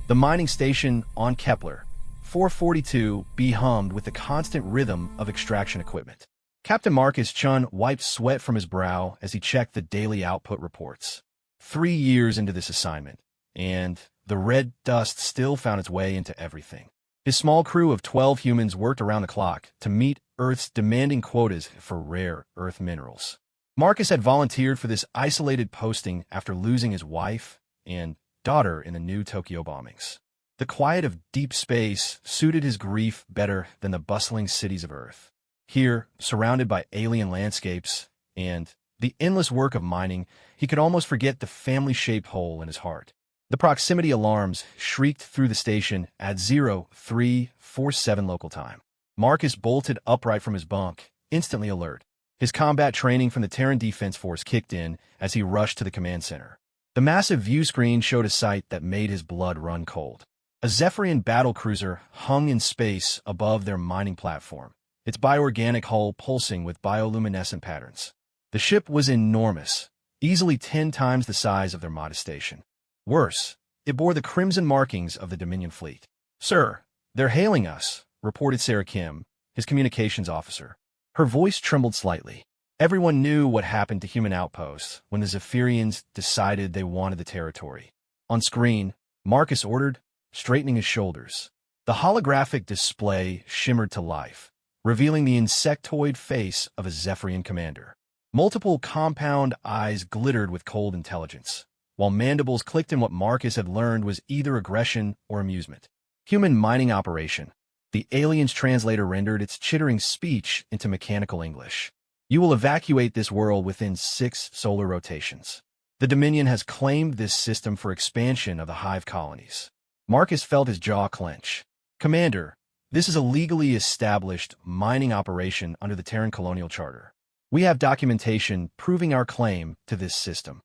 The mining station on Kepler 442b hummed with the constant rhythm of extraction equipment. Captain Marcus Chun wiped sweat from his brow as he checked the daily output reports. 3 years into this assignment, and the red dust still found its way into everything. His small crew of 12 humans worked around the clock to meet Earth's demanding quotas for rare Earth minerals. Marcus had volunteered for this isolated posting after losing his wife and daughter in the new Tokyo bombings. The quiet of deep space suited his grief better than the bustling cities of Earth. Here, surrounded by alien landscapes and the endless work of mining, he could almost forget the family-shaped hole in his heart. The proximity alarms shrieked through the station at 0347 local time. Marcus bolted upright from his bunk, instantly alert. His combat training from the Terran Defense Force kicked in as he rushed to the command center. The massive view screen showed a sight that made his blood run cold. A Zephyrian battlecruiser hung in space above their mining platform, its bioorganic hull pulsing with bioluminescent patterns. The ship was enormous, easily 10 times the size of their modest station. Worse, it bore the crimson markings of the Dominion fleet. "Sir, they're hailing us," reported Sarah Kim, his communications officer. Her voice trembled slightly. Everyone knew what happened to human outposts when the Zephyrians decided they wanted the territory. On screen, Marcus ordered, straightening his shoulders. The holographic display shimmered to life, revealing the insectoid face of a Zephyrian commander. Multiple compound eyes glittered with cold intelligence, while mandibles clicked in what Marcus had learned was either aggression or amusement. Human mining operation. The alien's translator rendered its chittering speech into mechanical English. You will evacuate this world within 6 solar rotations. The Dominion has claimed this system for expansion of the hive colonies. Marcus felt his jaw clench. "Commander, this is a legally established mining operation under the Terran Colonial Charter. We have documentation proving our claim to this system."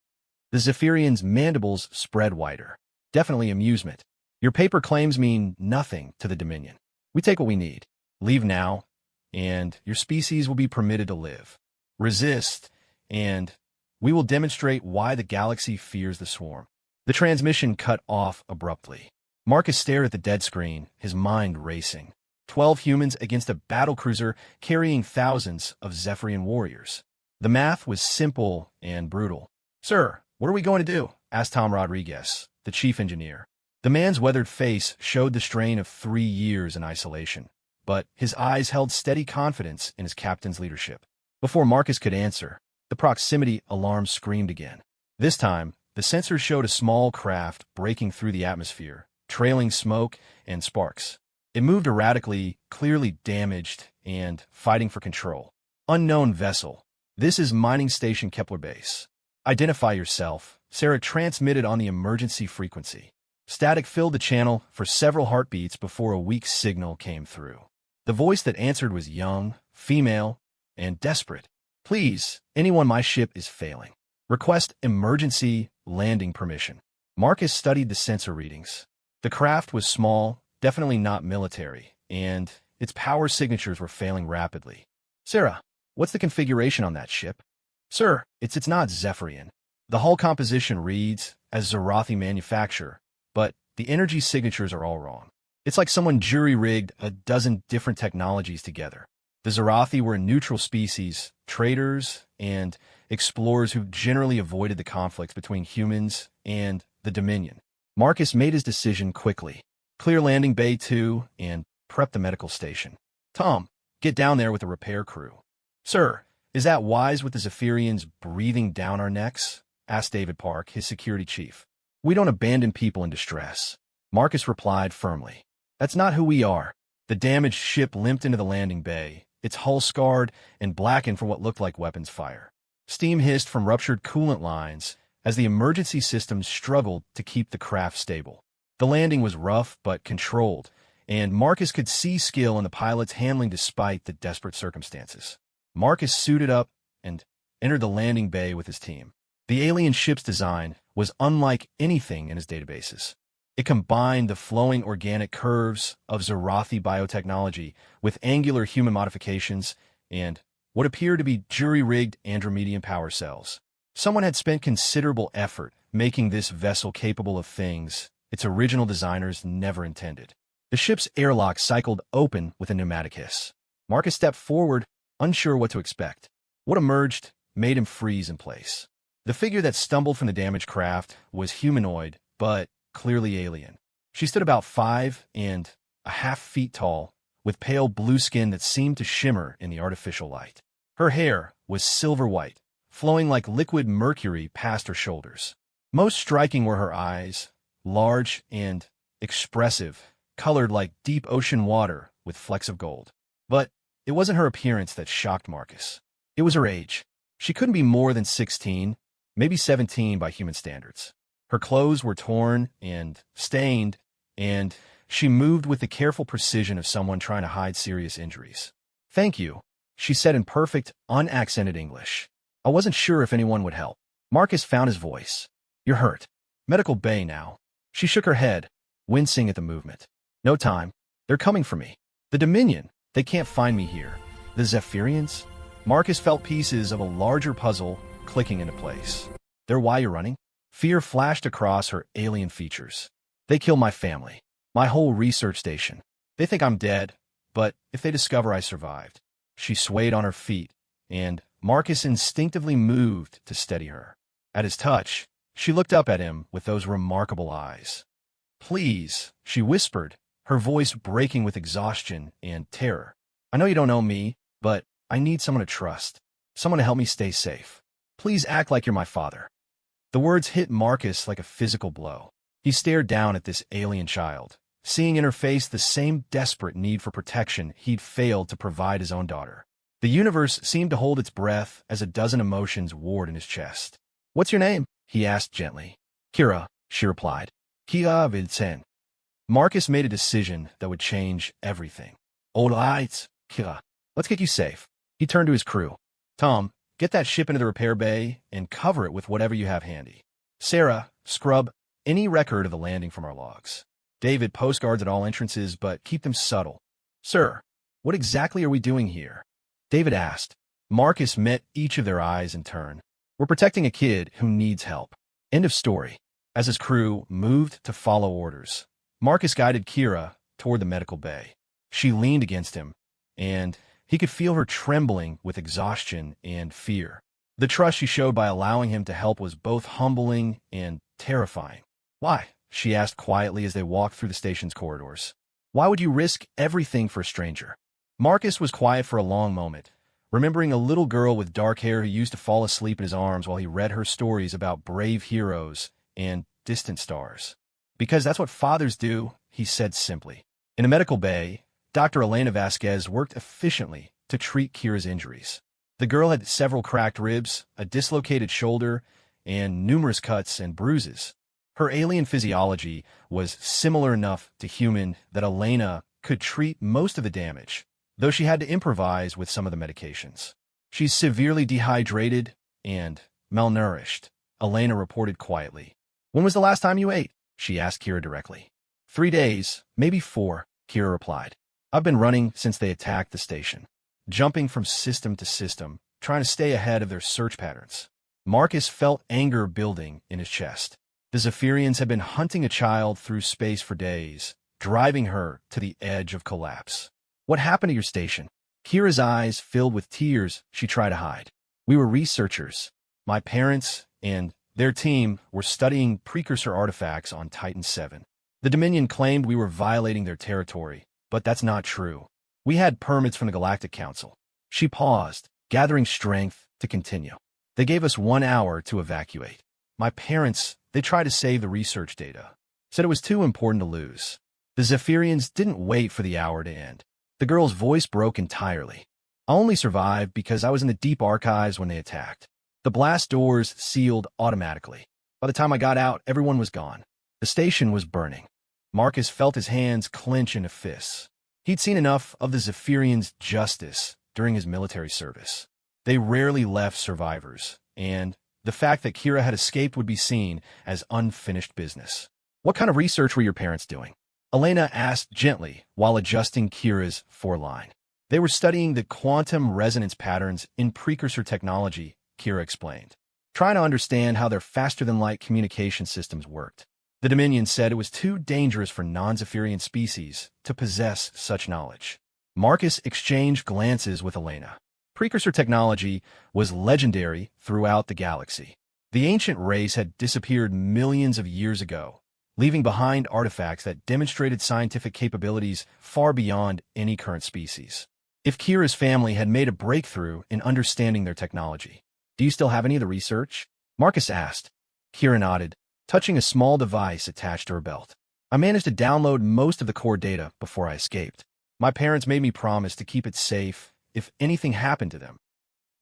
The Zephyrian's mandibles spread wider. "Definitely amusement. Your paper claims mean nothing to the Dominion. We take what we need. Leave now, and your species will be permitted to live. Resist, and we will demonstrate why the galaxy fears the swarm." The transmission cut off abruptly. Marcus stared at the dead screen, his mind racing. 12 humans against a battlecruiser carrying thousands of Zephyrian warriors. The math was simple and brutal. "Sir, what are we going to do?" asked Tom Rodriguez, the chief engineer. The man's weathered face showed the strain of 3 years in isolation, but his eyes held steady confidence in his captain's leadership. Before Marcus could answer, the proximity alarm screamed again. This time, the sensors showed a small craft breaking through the atmosphere, trailing smoke and sparks. It moved erratically, clearly damaged, and fighting for control. "Unknown vessel. This is Mining Station Kepler Base. Identify yourself," Sarah transmitted on the emergency frequency. Static filled the channel for several heartbeats before a weak signal came through. The voice that answered was young, female, and desperate. "Please, anyone, my ship is failing. Request emergency landing permission." Marcus studied the sensor readings. The craft was small, definitely not military, and its power signatures were failing rapidly. "Sarah, what's the configuration on that ship?" "Sir, it's not Zephyrian. The hull composition reads as Zarathi manufacture, but the energy signatures are all wrong. It's like someone jury-rigged a dozen different technologies together. The Zarathi were a neutral species, traders and explorers who generally avoided the conflicts between humans and the Dominion." Marcus made his decision quickly. "Clear landing bay 2 and prep the medical station. Tom, get down there with the repair crew." "Sir, is that wise with the Zephyrians breathing down our necks?" asked David Park, his security chief. "We don't abandon people in distress." Marcus replied firmly. "That's not who we are." The damaged ship limped into the landing bay, its hull scarred and blackened from what looked like weapons fire. Steam hissed from ruptured coolant lines as the emergency systems struggled to keep the craft stable. The landing was rough but controlled, and Marcus could see skill in the pilot's handling despite the desperate circumstances. Marcus suited up and entered the landing bay with his team. The alien ship's design was unlike anything in his databases. It combined the flowing organic curves of Zarathi biotechnology with angular human modifications and what appeared to be jury-rigged Andromedian power cells. Someone had spent considerable effort making this vessel capable of things its original designers never intended. The ship's airlock cycled open with a pneumatic hiss. Marcus stepped forward, unsure what to expect. What emerged made him freeze in place. The figure that stumbled from the damaged craft was humanoid, but clearly alien. She stood about 5.5 feet tall, with pale blue skin that seemed to shimmer in the artificial light. Her hair was silver white, flowing like liquid mercury past her shoulders. Most striking were her eyes, large and expressive, colored like deep ocean water with flecks of gold. But it wasn't her appearance that shocked Marcus. It was her age. She couldn't be more than 16, maybe 17 by human standards. Her clothes were torn and stained, and she moved with the careful precision of someone trying to hide serious injuries. "Thank you," she said in perfect, unaccented English. "I wasn't sure if anyone would help." Marcus found his voice. "You're hurt. Medical bay now." She shook her head, wincing at the movement. "No time. They're coming for me. The Dominion. They can't find me here. The Zephyrians?" Marcus felt pieces of a larger puzzle clicking into place. "They're why you're running?" Fear flashed across her alien features. "They killed my family. My whole research station. They think I'm dead, but if they discover I survived." She swayed on her feet, and Marcus instinctively moved to steady her. At his touch, she looked up at him with those remarkable eyes. "Please," she whispered, her voice breaking with exhaustion and terror. "I know you don't know me, but I need someone to trust. Someone to help me stay safe. Please act like you're my father." The words hit Marcus like a physical blow. He stared down at this alien child, seeing in her face the same desperate need for protection he'd failed to provide his own daughter. The universe seemed to hold its breath as a dozen emotions warred in his chest. "What's your name?" he asked gently. "Kira," she replied. "Kia Vincent." Marcus made a decision that would change everything. "All right, Kira. Let's get you safe." He turned to his crew. "Tom, get that ship into the repair bay and cover it with whatever you have handy. Sarah, scrub any record of the landing from our logs. David, postcards at all entrances, but keep them subtle." "Sir, what exactly are we doing here?" David asked. Marcus met each of their eyes in turn. "We're protecting a kid who needs help." End of story. As his crew moved to follow orders, Marcus guided Kira toward the medical bay. She leaned against him, and he could feel her trembling with exhaustion and fear. The trust she showed by allowing him to help was both humbling and terrifying. "Why?" she asked quietly as they walked through the station's corridors. "Why would you risk everything for a stranger?" Marcus was quiet for a long moment, remembering a little girl with dark hair who used to fall asleep in his arms while he read her stories about brave heroes and distant stars. "Because that's what fathers do," he said simply. In a medical bay, Dr. Elena Vasquez worked efficiently to treat Kira's injuries. The girl had several cracked ribs, a dislocated shoulder, and numerous cuts and bruises. Her alien physiology was similar enough to human that Elena could treat most of the damage, though she had to improvise with some of the medications. "She's severely dehydrated and malnourished," Elena reported quietly. "When was the last time you ate?" she asked Kira directly. 3 days, maybe 4, Kira replied. "I've been running since they attacked the station, jumping from system to system, trying to stay ahead of their search patterns." Marcus felt anger building in his chest. The Zephyrians had been hunting a child through space for days, driving her to the edge of collapse. "What happened to your station?" Kira's eyes filled with tears she tried to hide. "We were researchers. My parents and their team were studying precursor artifacts on Titan 7. The Dominion claimed we were violating their territory, but that's not true. We had permits from the Galactic Council." She paused, gathering strength to continue. "They gave us 1 hour to evacuate. My parents, they tried to save the research data. Said it was too important to lose. The Zephyrians didn't wait for the hour to end." The girl's voice broke entirely. "I only survived because I was in the deep archives when they attacked. The blast doors sealed automatically. By the time I got out, everyone was gone. The station was burning." Marcus felt his hands clench into fists. He'd seen enough of the Zephyrians' justice during his military service. They rarely left survivors, and the fact that Kira had escaped would be seen as unfinished business. "What kind of research were your parents doing?" Elena asked gently while adjusting Kira's foreline. "They were studying the quantum resonance patterns in precursor technology," Kira explained, "trying to understand how their faster-than-light communication systems worked. The Dominion said it was too dangerous for non-Zephyrian species to possess such knowledge. Marcus exchanged glances with Elena. Precursor technology was legendary throughout the galaxy. The ancient race had disappeared millions of years ago, leaving behind artifacts that demonstrated scientific capabilities far beyond any current species. If Kira's family had made a breakthrough in understanding their technology, do you still have any of the research? Marcus asked. Kira nodded, touching a small device attached to her belt. I managed to download most of the core data before I escaped. My parents made me promise to keep it safe if anything happened to them.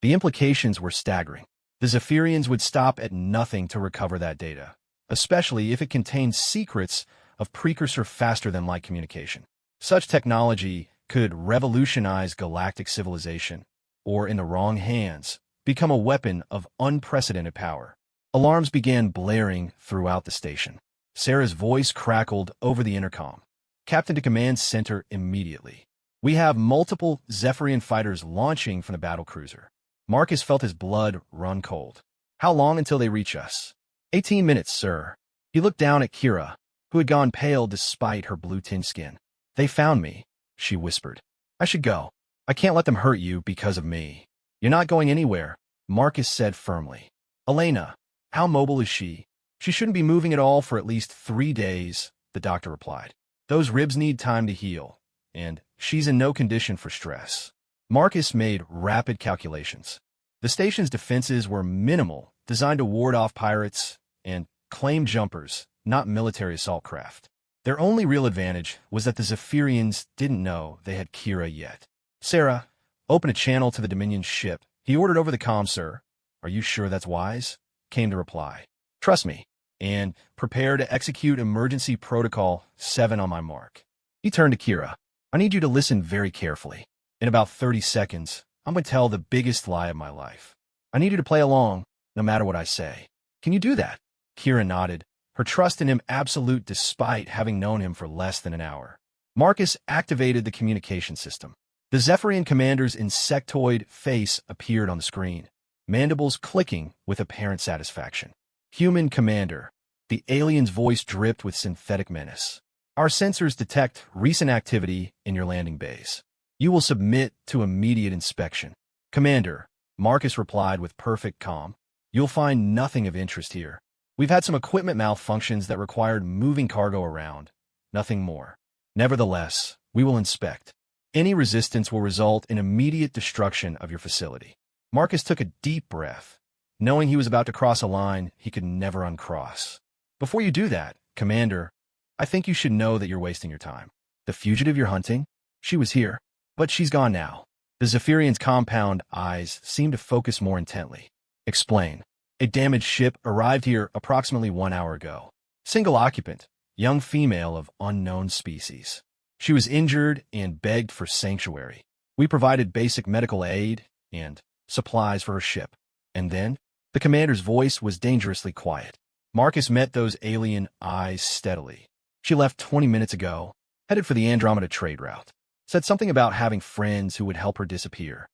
The implications were staggering. The Zephyrians would stop at nothing to recover that data, especially if it contained secrets of precursor faster-than-light communication. Such technology could revolutionize galactic civilization, or in the wrong hands, become a weapon of unprecedented power. Alarms began blaring throughout the station. Sarah's voice crackled over the intercom. Captain to command center immediately. We have multiple Zephyrian fighters launching from the battlecruiser. Marcus felt his blood run cold. How long until they reach us? 18 minutes, sir. He looked down at Kira, who had gone pale despite her blue-tinged skin. They found me, she whispered. I should go. I can't let them hurt you because of me. You're not going anywhere, Marcus said firmly. Elena, how mobile is she? She shouldn't be moving at all for at least 3 days, the doctor replied. Those ribs need time to heal, and she's in no condition for stress. Marcus made rapid calculations. The station's defenses were minimal, designed to ward off pirates and claim jumpers, not military assault craft. Their only real advantage was that the Zephyrians didn't know they had Kira yet. Sarah, open a channel to the Dominion ship. He ordered over the comm, sir. Are you sure that's wise? Came the reply. Trust me, and prepare to execute emergency protocol 7 on my mark. He turned to Kira. I need you to listen very carefully. In about 30 seconds, I'm going to tell the biggest lie of my life. I need you to play along, no matter what I say. Can you do that? Kira nodded, her trust in him absolute despite having known him for less than an hour. Marcus activated the communication system. The Zephyrian commander's insectoid face appeared on the screen, mandibles clicking with apparent satisfaction. Human commander. The alien's voice dripped with synthetic menace. Our sensors detect recent activity in your landing bays. You will submit to immediate inspection. Commander, Marcus replied with perfect calm. You'll find nothing of interest here. We've had some equipment malfunctions that required moving cargo around. Nothing more. Nevertheless, we will inspect. Any resistance will result in immediate destruction of your facility. Marcus took a deep breath, knowing he was about to cross a line he could never uncross. Before you do that, Commander, I think you should know that you're wasting your time. The fugitive you're hunting? She was here, but she's gone now. The Zephyrian's compound eyes seemed to focus more intently. Explain. A damaged ship arrived here approximately 1 hour ago. Single occupant, young female of unknown species. She was injured and begged for sanctuary. We provided basic medical aid and supplies for her ship. And then, the commander's voice was dangerously quiet. Marcus met those alien eyes steadily. She left 20 minutes ago, headed for the Andromeda trade route. Said something about having friends who would help her disappear.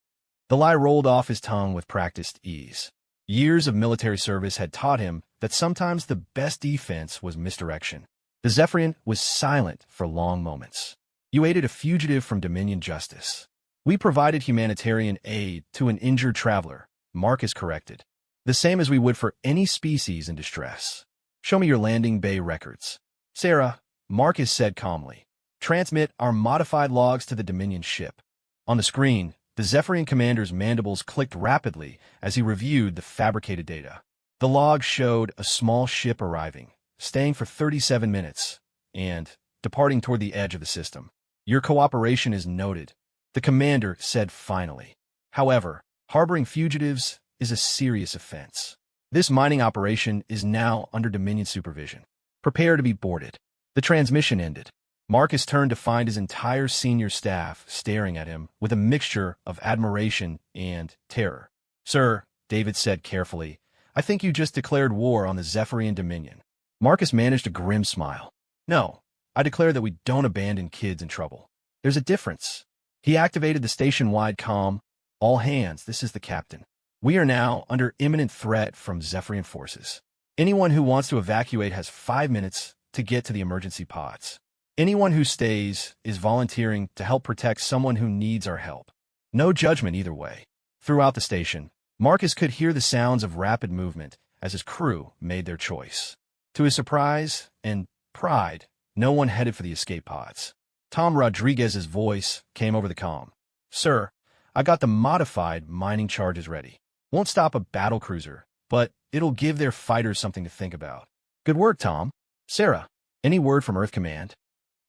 The lie rolled off his tongue with practiced ease. Years of military service had taught him that sometimes the best defense was misdirection. The Zephyrian was silent for long moments. You aided a fugitive from Dominion justice. We provided humanitarian aid to an injured traveler, Marcus corrected. The same as we would for any species in distress. Show me your landing bay records. Sarah, Marcus said calmly. Transmit our modified logs to the Dominion ship. On the screen, the Zephyrian commander's mandibles clicked rapidly as he reviewed the fabricated data. The log showed a small ship arriving, staying for 37 minutes, and departing toward the edge of the system. Your cooperation is noted, the commander said finally. However, harboring fugitives is a serious offense. This mining operation is now under Dominion supervision. Prepare to be boarded. The transmission ended. Marcus turned to find his entire senior staff staring at him with a mixture of admiration and terror. Sir, David said carefully, I think you just declared war on the Zephyrian Dominion. Marcus managed a grim smile. No, I declare that we don't abandon kids in trouble. There's a difference. He activated the station-wide comm. All hands, this is the captain. We are now under imminent threat from Zephyrian forces. Anyone who wants to evacuate has 5 minutes to get to the emergency pods. Anyone who stays is volunteering to help protect someone who needs our help. No judgment either way. Throughout the station, Marcus could hear the sounds of rapid movement as his crew made their choice. To his surprise and pride, no one headed for the escape pods. Tom Rodriguez's voice came over the comm. "Sir, I got the modified mining charges ready. Won't stop a battle cruiser, but it'll give their fighters something to think about." "Good work, Tom." "Sarah, any word from Earth Command?"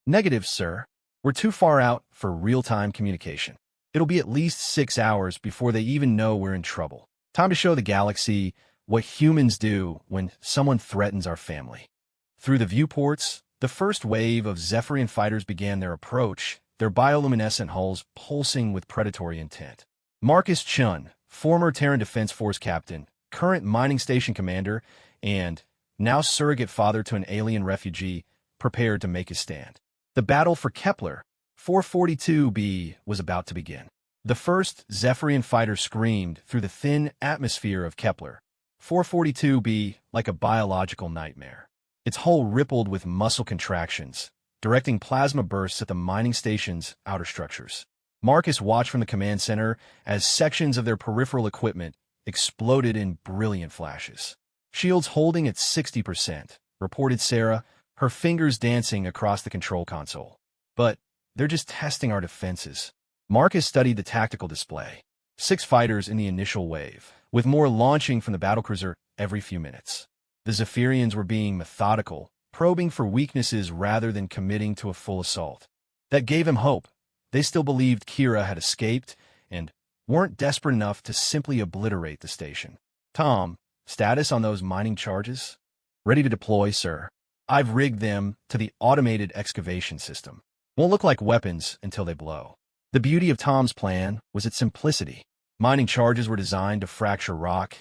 "Negative, sir. We're too far out for real-time communication. It'll be at least 6 hours before they even know we're in trouble. Time to show the galaxy what humans do when someone threatens our family." Through the viewports, the first wave of Zephyrian fighters began their approach, their bioluminescent hulls pulsing with predatory intent. Marcus Chun, former Terran Defense Force captain, current mining station commander, and now surrogate father to an alien refugee, prepared to make his stand. The battle for Kepler 442b was about to begin. The first Zephyrian fighter screamed through the thin atmosphere of Kepler 442b like a biological nightmare. Its hull rippled with muscle contractions, directing plasma bursts at the mining station's outer structures. Marcus watched from the command center as sections of their peripheral equipment exploded in brilliant flashes. "Shields holding at 60%, reported Sarah, her fingers dancing across the control console. "But they're just testing our defenses." Marcus studied the tactical display. 6 fighters in the initial wave, with more launching from the battlecruiser every few minutes. The Zephyrians were being methodical, probing for weaknesses rather than committing to a full assault. That gave him hope. They still believed Kira had escaped and weren't desperate enough to simply obliterate the station. "Tom, status on those mining charges?" "Ready to deploy, sir. I've rigged them to the automated excavation system. Won't look like weapons until they blow." The beauty of Tom's plan was its simplicity. Mining charges were designed to fracture rock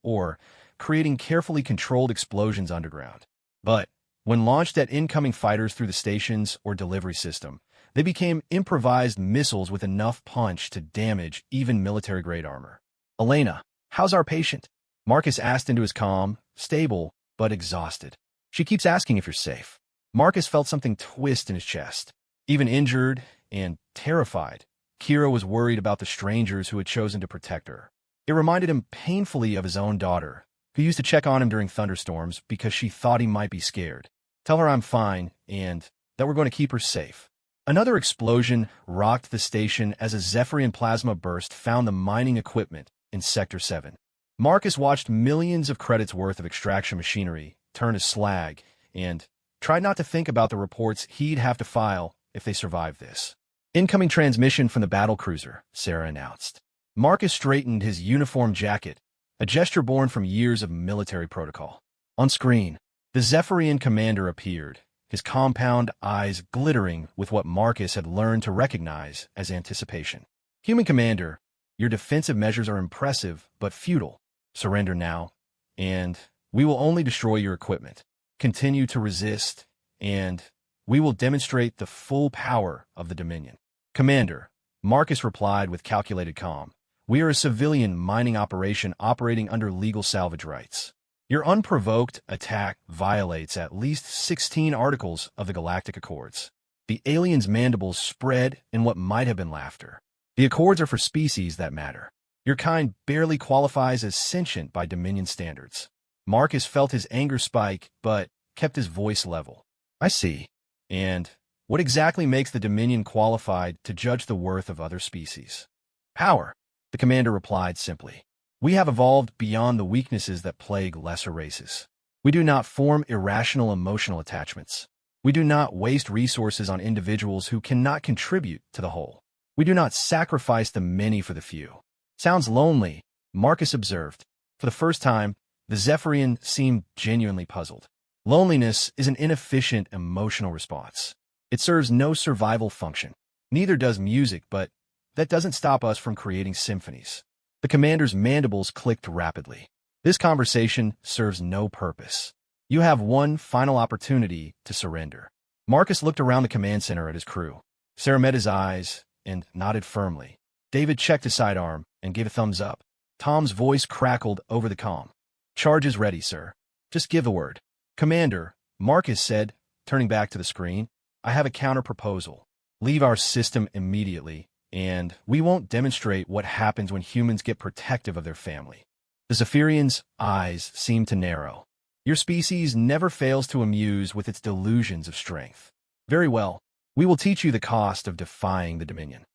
or creating carefully controlled explosions underground. But when launched at incoming fighters through the stations or delivery system, they became improvised missiles with enough punch to damage even military-grade armor. "Elena, how's our patient?" Marcus asked into his comm, stable but exhausted. "She keeps asking if you're safe." Marcus felt something twist in his chest. Even injured and terrified, Kira was worried about the strangers who had chosen to protect her. It reminded him painfully of his own daughter, who used to check on him during thunderstorms because she thought he might be scared. "Tell her I'm fine and that we're going to keep her safe." Another explosion rocked the station as a Zephyrian plasma burst found the mining equipment in Sector 7. Marcus watched millions of credits worth of extraction machinery turn to slag and tried not to think about the reports he'd have to file if they survived this. "Incoming transmission from the battlecruiser," Sarah announced. Marcus straightened his uniform jacket, a gesture born from years of military protocol. On screen, the Zephyrian commander appeared, his compound eyes glittering with what Marcus had learned to recognize as anticipation. "Human commander, your defensive measures are impressive but futile. Surrender now, and we will only destroy your equipment. Continue to resist, and we will demonstrate the full power of the Dominion." "Commander," Marcus replied with calculated calm, "we are a civilian mining operation operating under legal salvage rights. Your unprovoked attack violates at least 16 articles of the Galactic Accords." The alien's mandibles spread in what might have been laughter. "The Accords are for species that matter. Your kind barely qualifies as sentient by Dominion standards." Marcus felt his anger spike, but kept his voice level. "I see. And what exactly makes the Dominion qualified to judge the worth of other species?" "Power," the commander replied simply. "We have evolved beyond the weaknesses that plague lesser races. We do not form irrational emotional attachments. We do not waste resources on individuals who cannot contribute to the whole. We do not sacrifice the many for the few." "Sounds lonely," Marcus observed. For the first time, the Zephyrian seemed genuinely puzzled. "Loneliness is an inefficient emotional response. It serves no survival function. Neither does music, but that doesn't stop us from creating symphonies." The commander's mandibles clicked rapidly. "This conversation serves no purpose. You have one final opportunity to surrender." Marcus looked around the command center at his crew. Sarah met his eyes and nodded firmly. David checked his sidearm and gave a thumbs up. Tom's voice crackled over the comm. "Charge is ready, sir." Just give the word. Commander, Marcus said, turning back to the screen, I have a counter-proposal. Leave our system immediately, and we won't demonstrate what happens when humans get protective of their family. The Zephyrian's eyes seemed to narrow. Your species never fails to amuse with its delusions of strength. Very well. We will teach you the cost of defying the Dominion.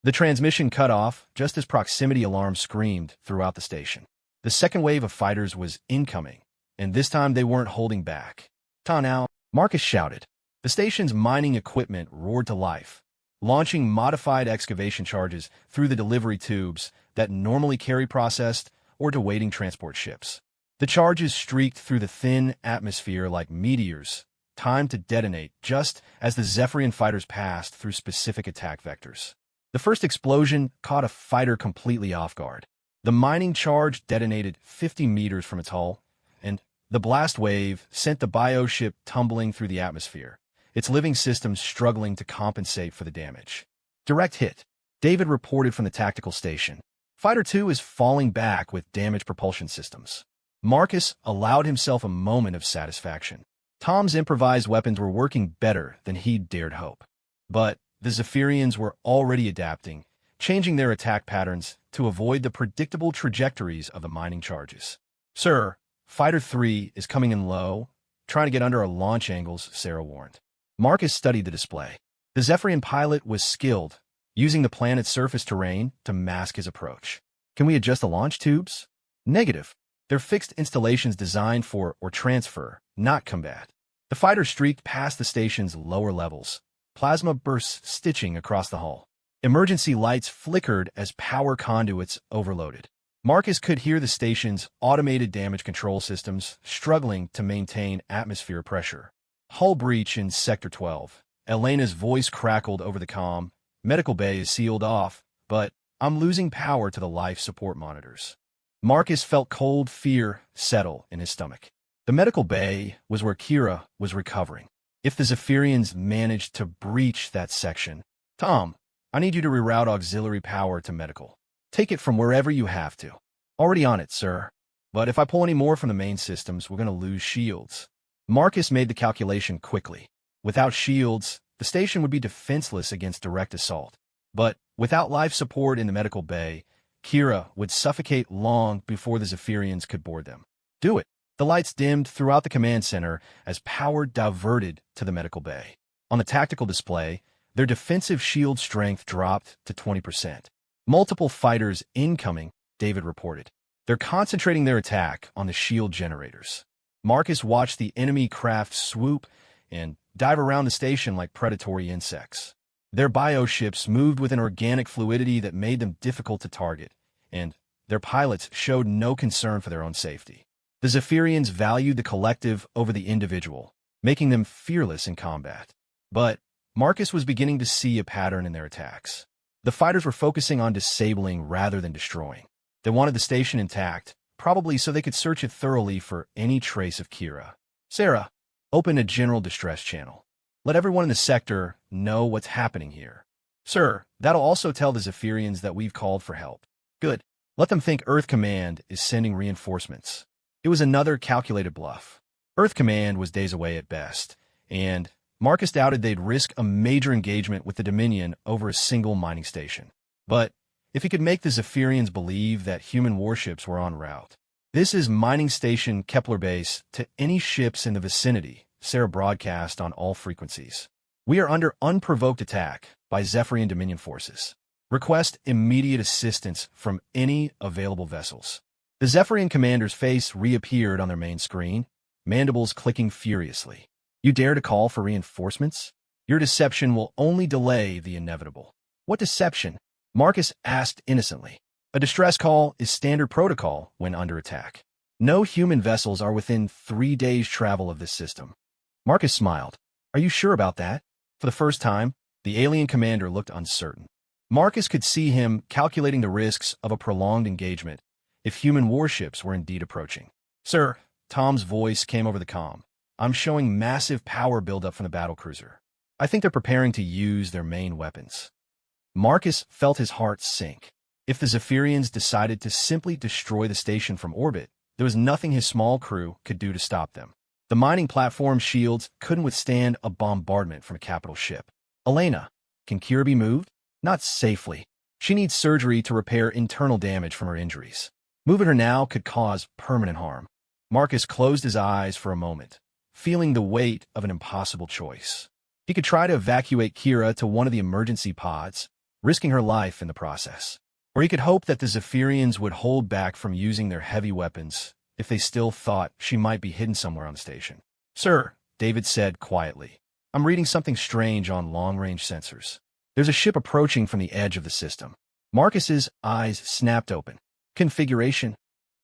The transmission cut off just as proximity alarms screamed throughout the station. The second wave of fighters was incoming, and this time they weren't holding back. "Ta now," Marcus shouted. The station's mining equipment roared to life, launching modified excavation charges through the delivery tubes that normally carry processed or awaiting transport ships. The charges streaked through the thin atmosphere like meteors, timed to detonate just as the Zephyrian fighters passed through specific attack vectors. The first explosion caught a fighter completely off guard. The mining charge detonated 50 meters from its hull, and the blast wave sent the bioship tumbling through the atmosphere, its living systems struggling to compensate for the damage. Direct hit, David reported from the tactical station. Fighter 2 is falling back with damaged propulsion systems. Marcus allowed himself a moment of satisfaction. Tom's improvised weapons were working better than he'd dared hope. But the Zephyrians were already adapting, changing their attack patterns to avoid the predictable trajectories of the mining charges. "Sir, Fighter 3 is coming in low, trying to get under our launch angles," Sarah warned. Marcus studied the display. The Zephyrian pilot was skilled, using the planet's surface terrain to mask his approach. "Can we adjust the launch tubes?" "Negative. They're fixed installations designed for or transfer, not combat." The fighter streaked past the station's lower levels, plasma bursts stitching across the hull. Emergency lights flickered as power conduits overloaded. Marcus could hear the station's automated damage control systems struggling to maintain atmosphere pressure. "Hull breach in Sector 12. Elena's voice crackled over the comm. "Medical bay is sealed off, but I'm losing power to the life support monitors." Marcus felt cold fear settle in his stomach. The medical bay was where Kira was recovering. If the Zephyrians managed to breach that section, "Tom, I need you to reroute auxiliary power to medical. Take it from wherever you have to." "Already on it, sir. But if I pull any more from the main systems, we're going to lose shields." Marcus made the calculation quickly. Without shields, the station would be defenseless against direct assault. But without life support in the medical bay, Kira would suffocate long before the Zephyrians could board them. "Do it." The lights dimmed throughout the command center as power diverted to the medical bay. On the tactical display, their defensive shield strength dropped to 20%. "Multiple fighters incoming," David reported. "They're concentrating their attack on the shield generators." Marcus watched the enemy craft swoop and dive around the station like predatory insects. Their bioships moved with an organic fluidity that made them difficult to target, and their pilots showed no concern for their own safety. The Zephyrians valued the collective over the individual, making them fearless in combat. But Marcus was beginning to see a pattern in their attacks. The fighters were focusing on disabling rather than destroying. They wanted the station intact, probably so they could search it thoroughly for any trace of Kira. "Sarah, open a general distress channel. Let everyone in the sector know what's happening here." "Sir, that'll also tell the Zephyrians that we've called for help." "Good. Let them think Earth Command is sending reinforcements." It was another calculated bluff. Earth Command was days away at best, and Marcus doubted they'd risk a major engagement with the Dominion over a single mining station. But if he could make the Zephyrians believe that human warships were en route. "This is Mining Station Kepler Base to any ships in the vicinity," Sarah broadcast on all frequencies. "We are under unprovoked attack by Zephyrian Dominion forces. Request immediate assistance from any available vessels." The Zephyrian commander's face reappeared on their main screen, mandibles clicking furiously. "You dare to call for reinforcements? Your deception will only delay the inevitable." "What deception?" Marcus asked innocently. "A distress call is standard protocol when under attack. No human vessels are within 3 days' travel of this system." Marcus smiled. "Are you sure about that?" For the first time, the alien commander looked uncertain. Marcus could see him calculating the risks of a prolonged engagement if human warships were indeed approaching. "Sir," Tom's voice came over the comm, "I'm showing massive power buildup from the battlecruiser. I think they're preparing to use their main weapons." Marcus felt his heart sink. If the Zephyrians decided to simply destroy the station from orbit, There was nothing his small crew could do to stop them. The mining platform's shields couldn't withstand a bombardment from a capital ship. Elena, can Kira be moved? Not safely. She needs surgery to repair internal damage from her injuries. Moving her now could cause permanent harm. Marcus closed his eyes for a moment, feeling the weight of an impossible choice. He could try to evacuate Kira to one of the emergency pods, risking her life in the process. Or he could hope that the Zephyrians would hold back from using their heavy weapons if they still thought she might be hidden somewhere on the station. Sir, David said quietly, I'm reading something strange on long-range sensors. There's a ship approaching from the edge of the system. Marcus's eyes snapped open. Configuration?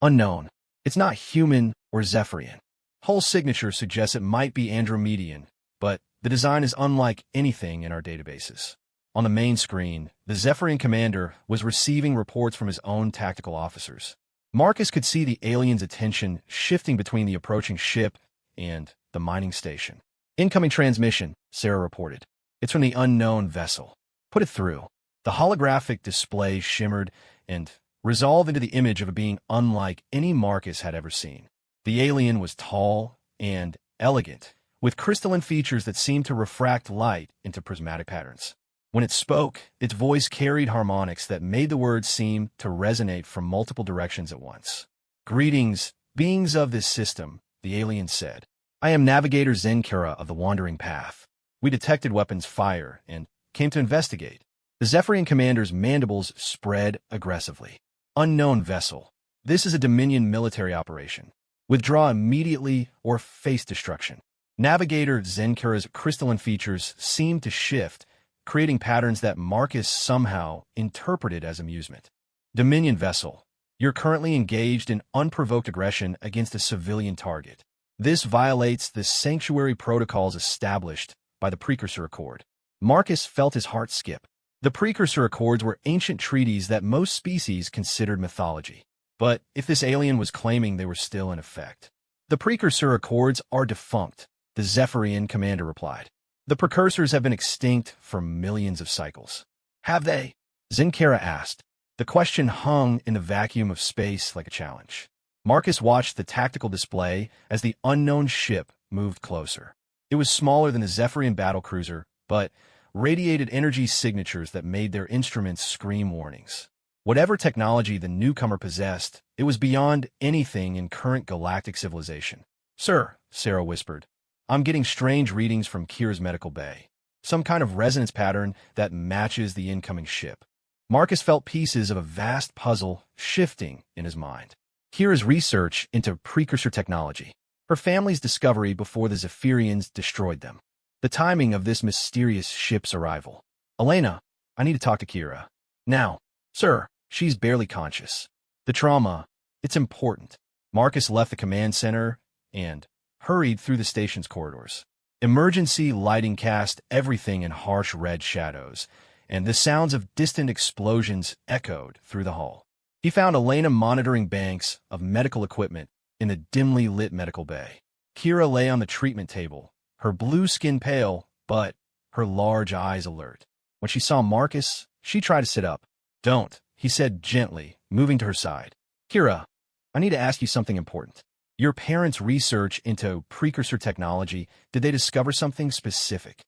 Unknown. It's not human or Zephyrian. Hull signature suggests it might be Andromedian, but the design is unlike anything in our databases. On the main screen, the Zephyrian commander was receiving reports from his own tactical officers. Marcus could see the alien's attention shifting between the approaching ship and the mining station. Incoming transmission, Sarah reported. It's from the unknown vessel. Put it through. The holographic display shimmered and resolved into the image of a being unlike any Marcus had ever seen. The alien was tall and elegant, with crystalline features that seemed to refract light into prismatic patterns. When it spoke, its voice carried harmonics that made the words seem to resonate from multiple directions at once. Greetings, beings of this system, the alien said. I am Navigator Zenkura of the Wandering Path. We detected weapons fire and came to investigate. The Zephyrian commander's mandibles spread aggressively. Unknown vessel. This is a Dominion military operation. Withdraw immediately or face destruction. Navigator Zenkura's crystalline features seemed to shift, creating patterns that Marcus somehow interpreted as amusement. Dominion vessel. You're currently engaged in unprovoked aggression against a civilian target. This violates the sanctuary protocols established by the Precursor Accord. Marcus felt his heart skip. The Precursor Accords were ancient treaties that most species considered mythology. But if this alien was claiming they were still in effect. The Precursor Accords are defunct, the Zephyrian commander replied. The precursors have been extinct for millions of cycles. Have they? Zenkura asked. The question hung in the vacuum of space like a challenge. Marcus watched the tactical display as the unknown ship moved closer. It was smaller than the Zephyrian battlecruiser, but radiated energy signatures that made their instruments scream warnings. Whatever technology the newcomer possessed, it was beyond anything in current galactic civilization. Sir, Sarah whispered, I'm getting strange readings from Kira's medical bay. Some kind of resonance pattern that matches the incoming ship. Marcus felt pieces of a vast puzzle shifting in his mind. Kira's research into precursor technology. Her family's discovery before the Zephyrians destroyed them. The timing of this mysterious ship's arrival. Elena, I need to talk to Kira. Now. Sir, she's barely conscious. The trauma, it's important. Marcus left the command center and hurried through the station's corridors. Emergency lighting cast everything in harsh red shadows, and the sounds of distant explosions echoed through the hall. He found Elena monitoring banks of medical equipment in the dimly lit medical bay. Kira lay on the treatment table, her blue skin pale, but her large eyes alert. When she saw Marcus, she tried to sit up. Don't, he said gently, moving to her side. Kira, I need to ask you something important. Your parents' research into precursor technology, did they discover something specific?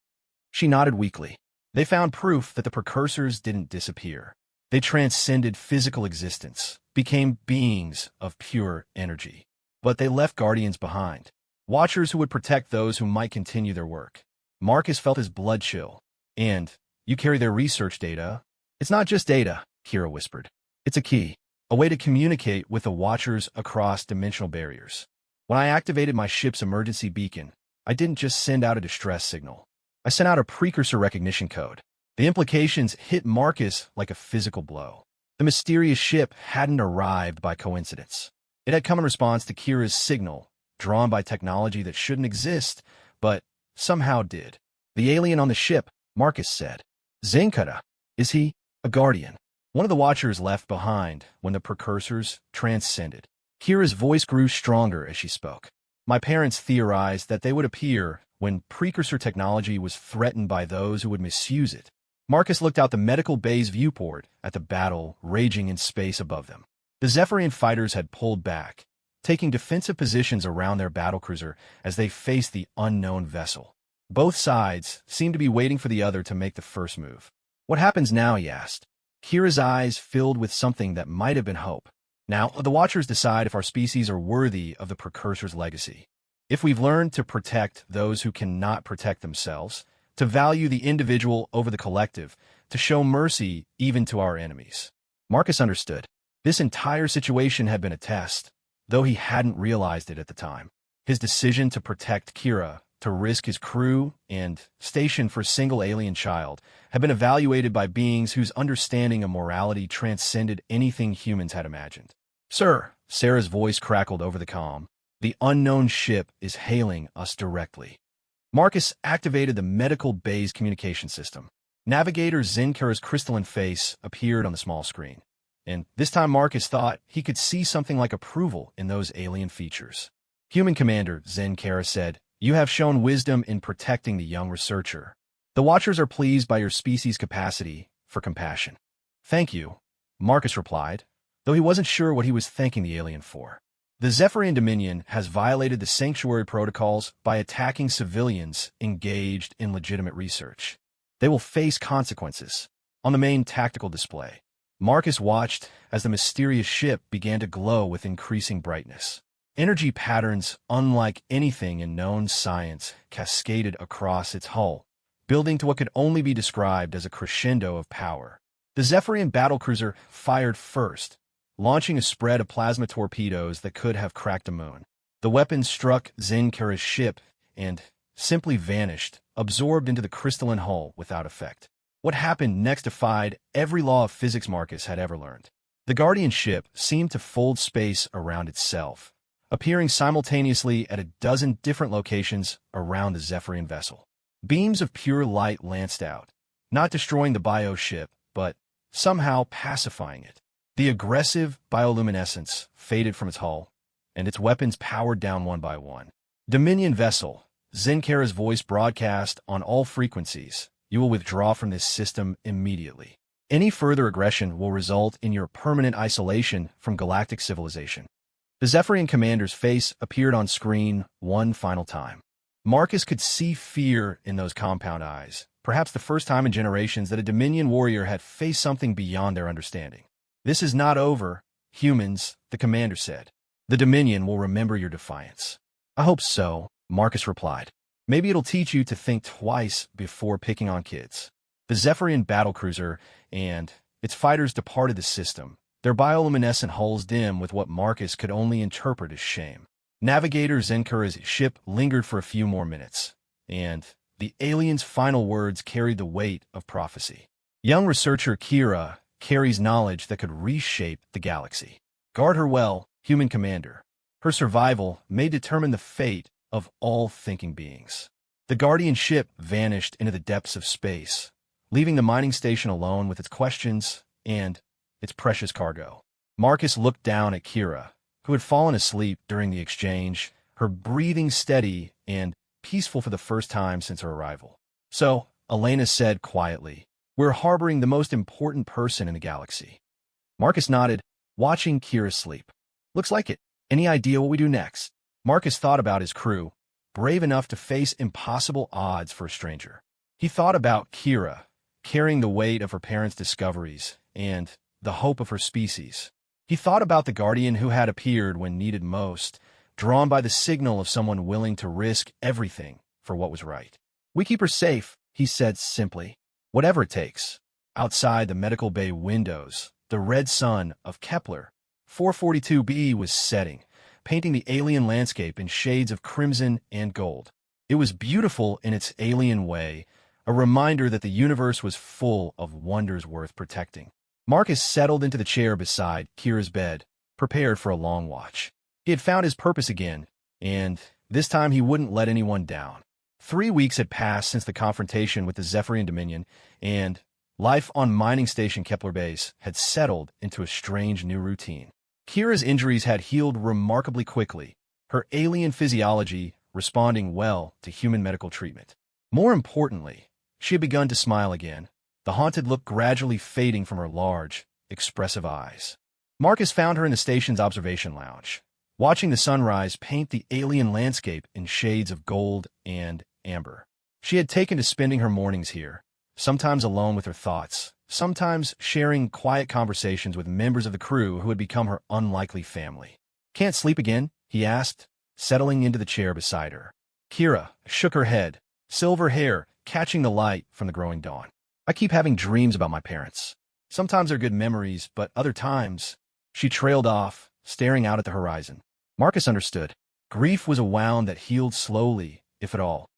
She nodded weakly. They found proof that the precursors didn't disappear. They transcended physical existence, became beings of pure energy. But they left guardians behind, watchers who would protect those who might continue their work. Marcus felt his blood chill. And you carry their research data? It's not just data, Kira whispered. It's a key. A way to communicate with the Watchers across dimensional barriers. When I activated my ship's emergency beacon, I didn't just send out a distress signal. I sent out a precursor recognition code. The implications hit Marcus like a physical blow. The mysterious ship hadn't arrived by coincidence. It had come in response to Kira's signal, drawn by technology that shouldn't exist, but somehow did. The alien on the ship, Marcus said. Zenkura. Is he a guardian? One of the Watchers left behind when the precursors transcended. Kira's voice grew stronger as she spoke. My parents theorized that they would appear when precursor technology was threatened by those who would misuse it. Marcus looked out the medical bay's viewport at the battle raging in space above them. The Zephyrian fighters had pulled back, taking defensive positions around their battlecruiser as they faced the unknown vessel. Both sides seemed to be waiting for the other to make the first move. "What happens now?" he asked. Kira's eyes filled with something that might have been hope. "Now, the Watchers decide if our species are worthy of the Precursor's legacy. If we've learned to protect those who cannot protect themselves, to value the individual over the collective, to show mercy even to our enemies." Marcus understood. This entire situation had been a test, though he hadn't realized it at the time. His decision to protect Kira, to risk his crew and station for a single alien child, had been evaluated by beings whose understanding of morality transcended anything humans had imagined. "Sir," Sarah's voice crackled over the comm, "the unknown ship is hailing us directly." Marcus activated the medical bay's communication system. Navigator Zenkara's crystalline face appeared on the small screen, and this time Marcus thought he could see something like approval in those alien features. "Human Commander," Zenkara said, "you have shown wisdom in protecting the young researcher. The Watchers are pleased by your species' capacity for compassion." "Thank you," Marcus replied, though he wasn't sure what he was thanking the alien for. "The Zephyrian Dominion has violated the sanctuary protocols by attacking civilians engaged in legitimate research. They will face consequences." On the main tactical display, Marcus watched as the mysterious ship began to glow with increasing brightness. Energy patterns unlike anything in known science cascaded across its hull, building to what could only be described as a crescendo of power. The Zephyrian battlecruiser fired first, launching a spread of plasma torpedoes that could have cracked a moon. The weapon struck Zenkara's ship and simply vanished, absorbed into the crystalline hull without effect. What happened next defied every law of physics Marcus had ever learned. The Guardian ship seemed to fold space around itself, appearing simultaneously at a dozen different locations around the Zephyrian vessel. Beams of pure light lanced out, not destroying the bio ship, but somehow pacifying it. The aggressive bioluminescence faded from its hull, and its weapons powered down one by one. "Dominion vessel," Zenkara's voice broadcast on all frequencies, "you will withdraw from this system immediately. Any further aggression will result in your permanent isolation from galactic civilization." The Zephyrian commander's face appeared on screen one final time. Marcus could see fear in those compound eyes, perhaps the first time in generations that a Dominion warrior had faced something beyond their understanding. "This is not over, humans," the commander said. "The Dominion will remember your defiance." "I hope so," Marcus replied. "Maybe it'll teach you to think twice before picking on kids." The Zephyrian battlecruiser and its fighters departed the system, their bioluminescent hulls dim with what Marcus could only interpret as shame. Navigator Zenkara's ship lingered for a few more minutes, and the alien's final words carried the weight of prophecy. "Young researcher Kira carries knowledge that could reshape the galaxy. Guard her well, human commander. Her survival may determine the fate of all thinking beings." The Guardian ship vanished into the depths of space, leaving the mining station alone with its questions and its precious cargo. Marcus looked down at Kira, who had fallen asleep during the exchange, her breathing steady and peaceful for the first time since her arrival. "So," Elena said quietly, "we're harboring the most important person in the galaxy." Marcus nodded, watching Kira sleep. "Looks like it. Any idea what we do next?" Marcus thought about his crew, brave enough to face impossible odds for a stranger. He thought about Kira, carrying the weight of her parents' discoveries and the hope of her species. He thought about the Guardian who had appeared when needed most, drawn by the signal of someone willing to risk everything for what was right. "We keep her safe," he said simply. "Whatever it takes." Outside the medical bay windows, the red sun of Kepler 442b was setting, painting the alien landscape in shades of crimson and gold. It was beautiful in its alien way, a reminder that the universe was full of wonders worth protecting. Marcus settled into the chair beside Kira's bed, prepared for a long watch. He had found his purpose again, and this time he wouldn't let anyone down. 3 weeks had passed since the confrontation with the Zephyrian Dominion, and life on mining station Kepler Base had settled into a strange new routine. Kira's injuries had healed remarkably quickly, her alien physiology responding well to human medical treatment. More importantly, she had begun to smile again, the haunted look gradually fading from her large, expressive eyes. Marcus found her in the station's observation lounge. watching the sunrise paint the alien landscape in shades of gold and amber. She had taken to spending her mornings here, sometimes alone with her thoughts, sometimes sharing quiet conversations with members of the crew who had become her unlikely family. "Can't sleep again?" he asked, settling into the chair beside her. Kira shook her head, silver hair catching the light from the growing dawn. "I keep having dreams about my parents. Sometimes they're good memories, but other times—" She trailed off, staring out at the horizon. Marcus understood. Grief was a wound that healed slowly, if at all.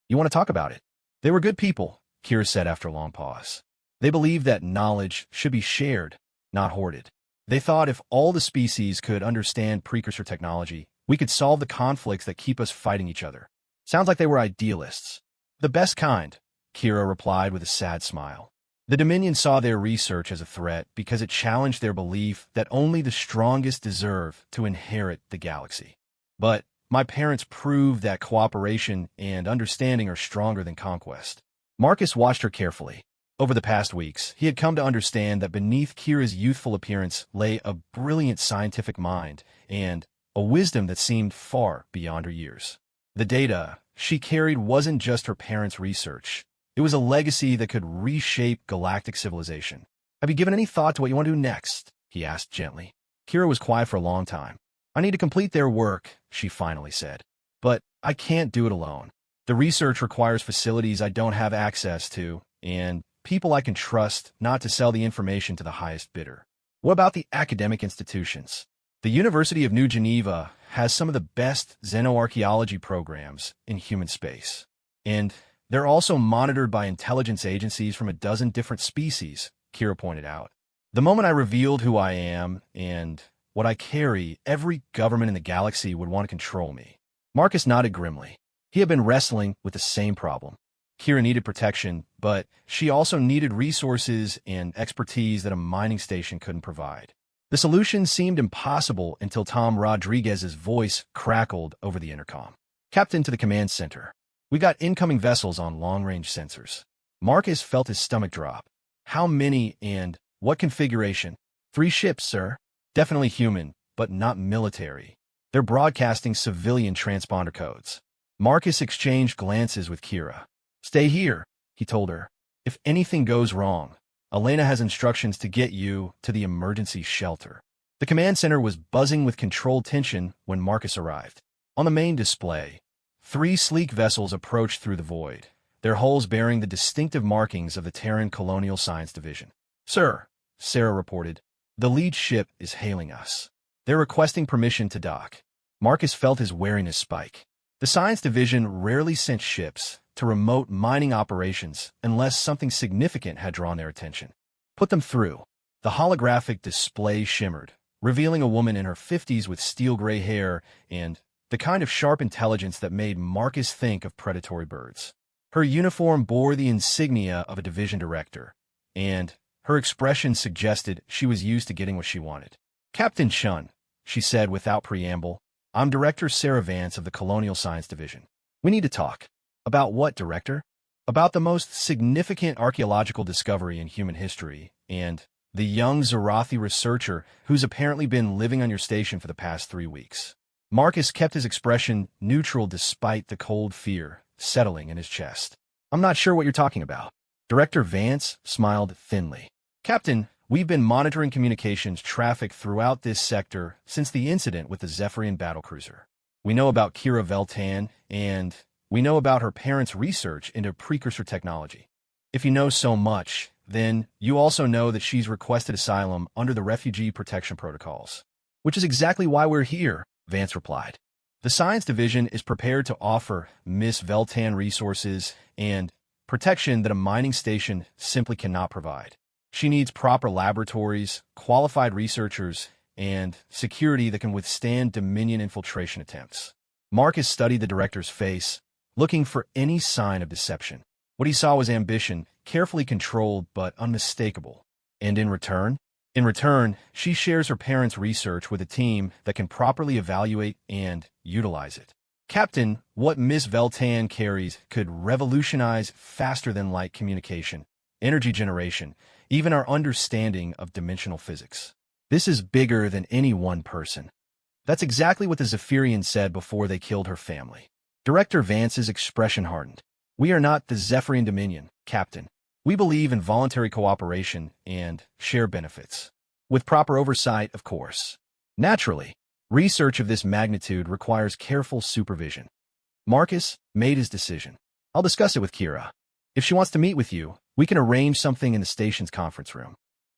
"You want to talk about it?" "They were good people," Kira said after a long pause. "They believed that knowledge should be shared, not hoarded. They thought if all the species could understand precursor technology, we could solve the conflicts that keep us fighting each other." "Sounds like they were idealists." "The best kind," Kira replied with a sad smile. "The Dominion saw their research as a threat because it challenged their belief that only the strongest deserve to inherit the galaxy. But my parents proved that cooperation and understanding are stronger than conquest." Marcus watched her carefully. Over the past weeks, he had come to understand that beneath Kira's youthful appearance lay a brilliant scientific mind and a wisdom that seemed far beyond her years. The data she carried wasn't just her parents' research. It was a legacy that could reshape galactic civilization. "Have you given any thought to what you want to do next?" he asked gently. Kira was quiet for a long time. "I need to complete their work," she finally said. "But I can't do it alone. The research requires facilities I don't have access to, and people I can trust not to sell the information to the highest bidder." "What about the academic institutions?" "The University of New Geneva has some of the best xenoarchaeology programs in human space. And they're also monitored by intelligence agencies from a dozen different species," Kira pointed out. "The moment I revealed who I am and what I carry, every government in the galaxy would want to control me." Marcus nodded grimly. He had been wrestling with the same problem. Kira needed protection, but she also needed resources and expertise that a mining station couldn't provide. The solution seemed impossible until Tom Rodriguez's voice crackled over the intercom. "Captain to the command center. We got incoming vessels on long-range sensors." Marcus felt his stomach drop. "How many and what configuration?" "3 ships, sir. Definitely human, but not military. They're broadcasting civilian transponder codes." Marcus exchanged glances with Kira. "Stay here," he told her. "If anything goes wrong, Elena has instructions to get you to the emergency shelter." The command center was buzzing with controlled tension when Marcus arrived. On the main display, 3 sleek vessels approached through the void, their hulls bearing the distinctive markings of the Terran Colonial Science Division. "Sir," Sarah reported, "the lead ship is hailing us. They're requesting permission to dock." Marcus felt his wariness spike. The Science Division rarely sent ships to remote mining operations unless something significant had drawn their attention. "Put them through." The holographic display shimmered, revealing a woman in her 50s with steel-gray hair and the kind of sharp intelligence that made Marcus think of predatory birds. Her uniform bore the insignia of a division director, and her expression suggested she was used to getting what she wanted. "Captain Chun," she said without preamble, "I'm Director Sarah Vance of the Colonial Science Division. We need to talk." "About what, Director?" "About the most significant archaeological discovery in human history, and the young Zarathi researcher who's apparently been living on your station for the past 3 weeks." Marcus kept his expression neutral despite the cold fear settling in his chest. "I'm not sure what you're talking about." Director Vance smiled thinly. "Captain, we've been monitoring communications traffic throughout this sector since the incident with the Zephyrian battlecruiser. We know about Kira Veltan, and we know about her parents' research into precursor technology. If you know so much, then you also know that she's requested asylum under the Refugee Protection Protocols." "Which is exactly why we're here," Vance replied. "The Science Division is prepared to offer Miss Veltan resources and protection that a mining station simply cannot provide. She needs proper laboratories, qualified researchers, and security that can withstand Dominion infiltration attempts." Marcus studied the director's face, looking for any sign of deception. What he saw was ambition, carefully controlled but unmistakable. "And in return?" "In return, she shares her parents' research with a team that can properly evaluate and utilize it." "Captain, what Miss Veltan carries could revolutionize faster-than-light communication, energy generation, even our understanding of dimensional physics. This is bigger than any one person." That's exactly what the Zephyrians said before they killed her family. Director Vance's expression hardened. We are not the Zephyrian Dominion, Captain. We believe in voluntary cooperation and share benefits. With proper oversight, of course. Naturally, research of this magnitude requires careful supervision. Marcus made his decision. I'll discuss it with Kira. If she wants to meet with you, we can arrange something in the station's conference room.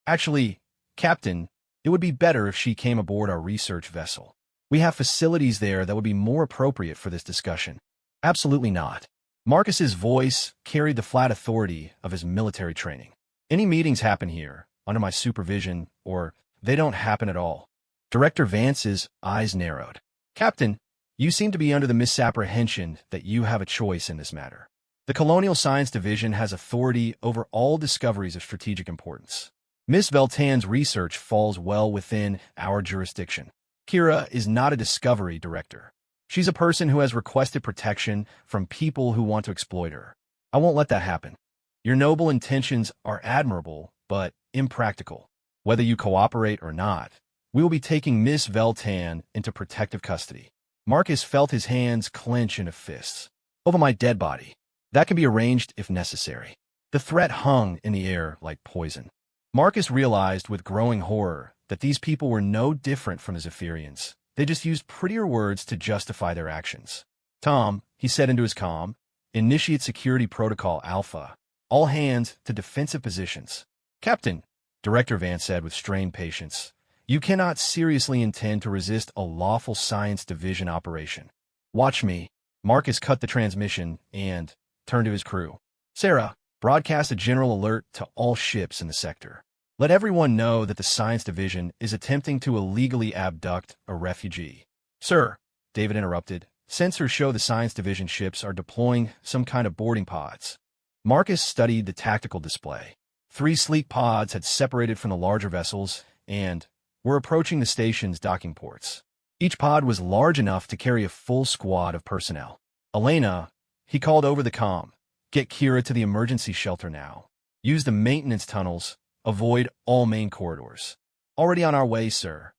Actually, Captain, it would be better if she came aboard our research vessel. We have facilities there that would be more appropriate for this discussion. Absolutely not. Marcus's voice carried the flat authority of his military training. Any meetings happen here, under my supervision, or they don't happen at all. Director Vance's eyes narrowed. Captain, you seem to be under the misapprehension that you have a choice in this matter. The Colonial Science Division has authority over all discoveries of strategic importance. Miss Veltan's research falls well within our jurisdiction. Kira is not a discovery director. She's a person who has requested protection from people who want to exploit her. I won't let that happen. Your noble intentions are admirable, but impractical. Whether you cooperate or not, we will be taking Miss Veltan into protective custody. Marcus felt his hands clench into fists. Over my dead body. That can be arranged if necessary. The threat hung in the air like poison. Marcus realized with growing horror that these people were no different from the Zephyrians. They just used prettier words to justify their actions. Tom, he said into his comm, initiate security protocol Alpha. All hands to defensive positions. Captain, Director Vance said with strained patience, you cannot seriously intend to resist a lawful science division operation. Watch me. Marcus cut the transmission and turned to his crew. Sarah, broadcast a general alert to all ships in the sector. Let everyone know that the Science Division is attempting to illegally abduct a refugee. Sir, David interrupted, sensors show the Science Division ships are deploying some kind of boarding pods. Marcus studied the tactical display. 3 sleek pods had separated from the larger vessels and were approaching the station's docking ports. Each pod was large enough to carry a full squad of personnel. Elena, he called over the comm, get Kira to the emergency shelter now. Use the maintenance tunnels. Avoid all main corridors. Already on our way, sir.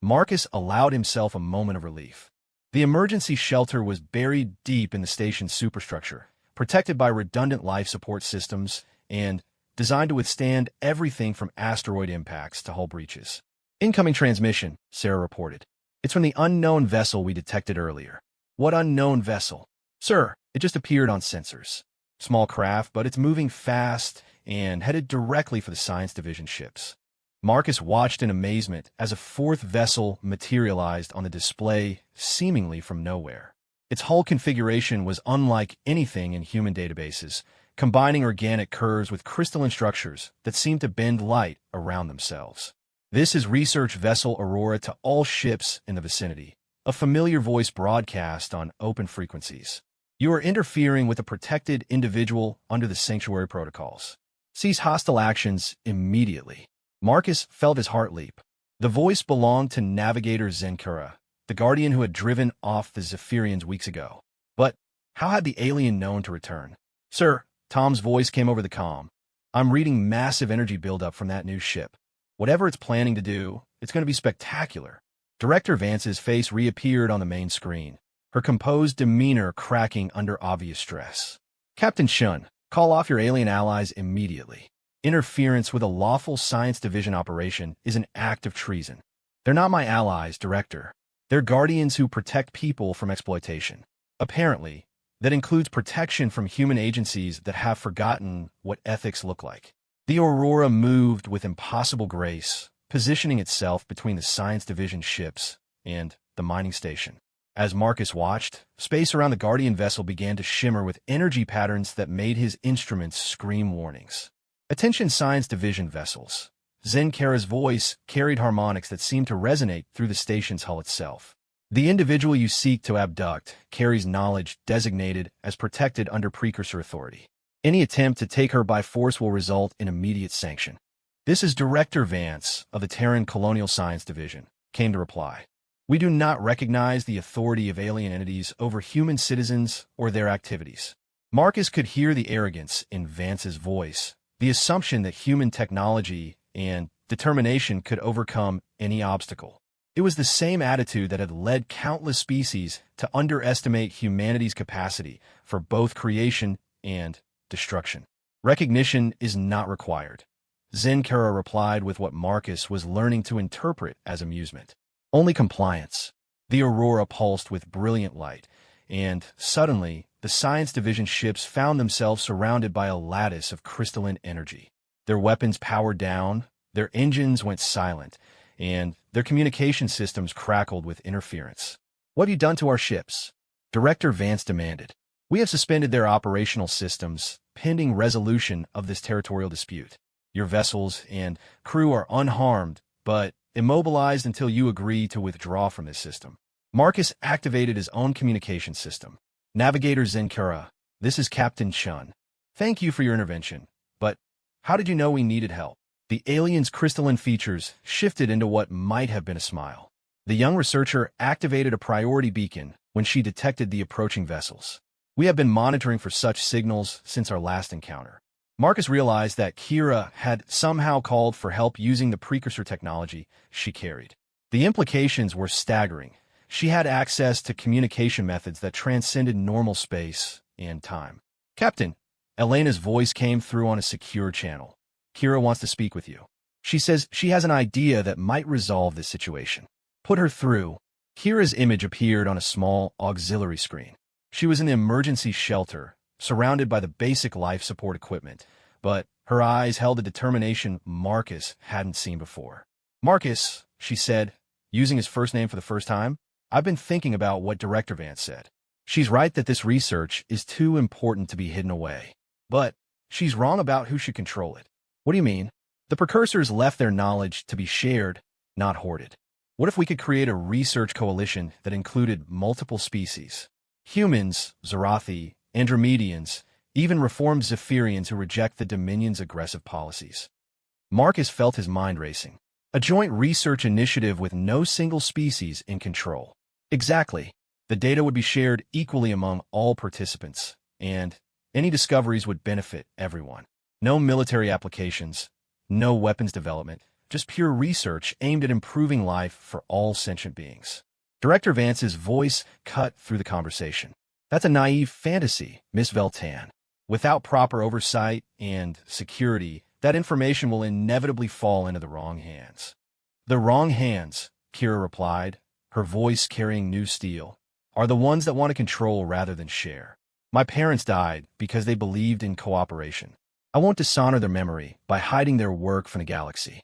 Marcus allowed himself a moment of relief. The emergency shelter was buried deep in the station's superstructure, protected by redundant life support systems and designed to withstand everything from asteroid impacts to hull breaches. Incoming transmission, Sarah reported. It's from the unknown vessel we detected earlier. What unknown vessel? Sir, it just appeared on sensors. Small craft, but it's moving fast and headed directly for the Science Division ships. Marcus watched in amazement as a 4th vessel materialized on the display seemingly from nowhere. Its hull configuration was unlike anything in human databases, combining organic curves with crystalline structures that seemed to bend light around themselves. This is Research Vessel Aurora to all ships in the vicinity, a familiar voice broadcast on open frequencies. You are interfering with a protected individual under the sanctuary protocols. Cease hostile actions immediately. Marcus felt his heart leap. The voice belonged to Navigator Zenkura, the guardian who had driven off the Zephyrians weeks ago. But how had the alien known to return? Sir, Tom's voice came over the comm. I'm reading massive energy buildup from that new ship. Whatever it's planning to do, it's going to be spectacular. Director Vance's face reappeared on the main screen, her composed demeanor cracking under obvious stress. Captain Shun, call off your alien allies immediately. Interference with a lawful Science Division operation is an act of treason. They're not my allies, Director. They're guardians who protect people from exploitation. Apparently, that includes protection from human agencies that have forgotten what ethics look like. The Aurora moved with impossible grace, positioning itself between the Science Division ships and the mining station. As Marcus watched, space around the Guardian vessel began to shimmer with energy patterns that made his instruments scream warnings. Attention Science Division vessels. Zenkara's voice carried harmonics that seemed to resonate through the station's hull itself. The individual you seek to abduct carries knowledge designated as protected under precursor authority. Any attempt to take her by force will result in immediate sanction. This is Director Vance of the Terran Colonial Science Division, came to reply. We do not recognize the authority of alien entities over human citizens or their activities. Marcus could hear the arrogance in Vance's voice, the assumption that human technology and determination could overcome any obstacle. It was the same attitude that had led countless species to underestimate humanity's capacity for both creation and destruction. Recognition is not required. Zinkara replied with what Marcus was learning to interpret as amusement. Only compliance. The aurora pulsed with brilliant light, and suddenly, the science division ships found themselves surrounded by a lattice of crystalline energy. Their weapons powered down, their engines went silent, and their communication systems crackled with interference. "What have you done to our ships?" Director Vance demanded. "We have suspended their operational systems, pending resolution of this territorial dispute. Your vessels and crew are unharmed, but immobilized until you agree to withdraw from this system." Marcus activated his own communication system. "Navigator Zenkura, this is Captain Chun. Thank you for your intervention, but how did you know we needed help?" The alien's crystalline features shifted into what might have been a smile. The young researcher activated a priority beacon when she detected the approaching vessels. "We have been monitoring for such signals since our last encounter." Marcus realized that Kira had somehow called for help using the precursor technology she carried. The implications were staggering. She had access to communication methods that transcended normal space and time. "Captain," Elena's voice came through on a secure channel. "Kira wants to speak with you. She says she has an idea that might resolve this situation." "Put her through." Kira's image appeared on a small auxiliary screen. She was in the emergency shelter, surrounded by the basic life support equipment, but her eyes held a determination Marcus hadn't seen before. "Marcus," she said, using his first name for the first time, "I've been thinking about what Director Vance said. She's right that this research is too important to be hidden away. But she's wrong about who should control it." "What do you mean?" "The precursors left their knowledge to be shared, not hoarded. What if we could create a research coalition that included multiple species? Humans, Zarathi, Andromedians, even reformed Zephyrians who reject the Dominion's aggressive policies." Marcus felt his mind racing. A joint research initiative with no single species in control. Exactly. The data would be shared equally among all participants, and any discoveries would benefit everyone. No military applications, no weapons development, just pure research aimed at improving life for all sentient beings. Director Vance's voice cut through the conversation. "That's a naive fantasy, Miss Veltan. Without proper oversight and security, that information will inevitably fall into the wrong hands." "The wrong hands," Kira replied, her voice carrying new steel, "are the ones that want to control rather than share. My parents died because they believed in cooperation. I won't dishonor their memory by hiding their work from the galaxy."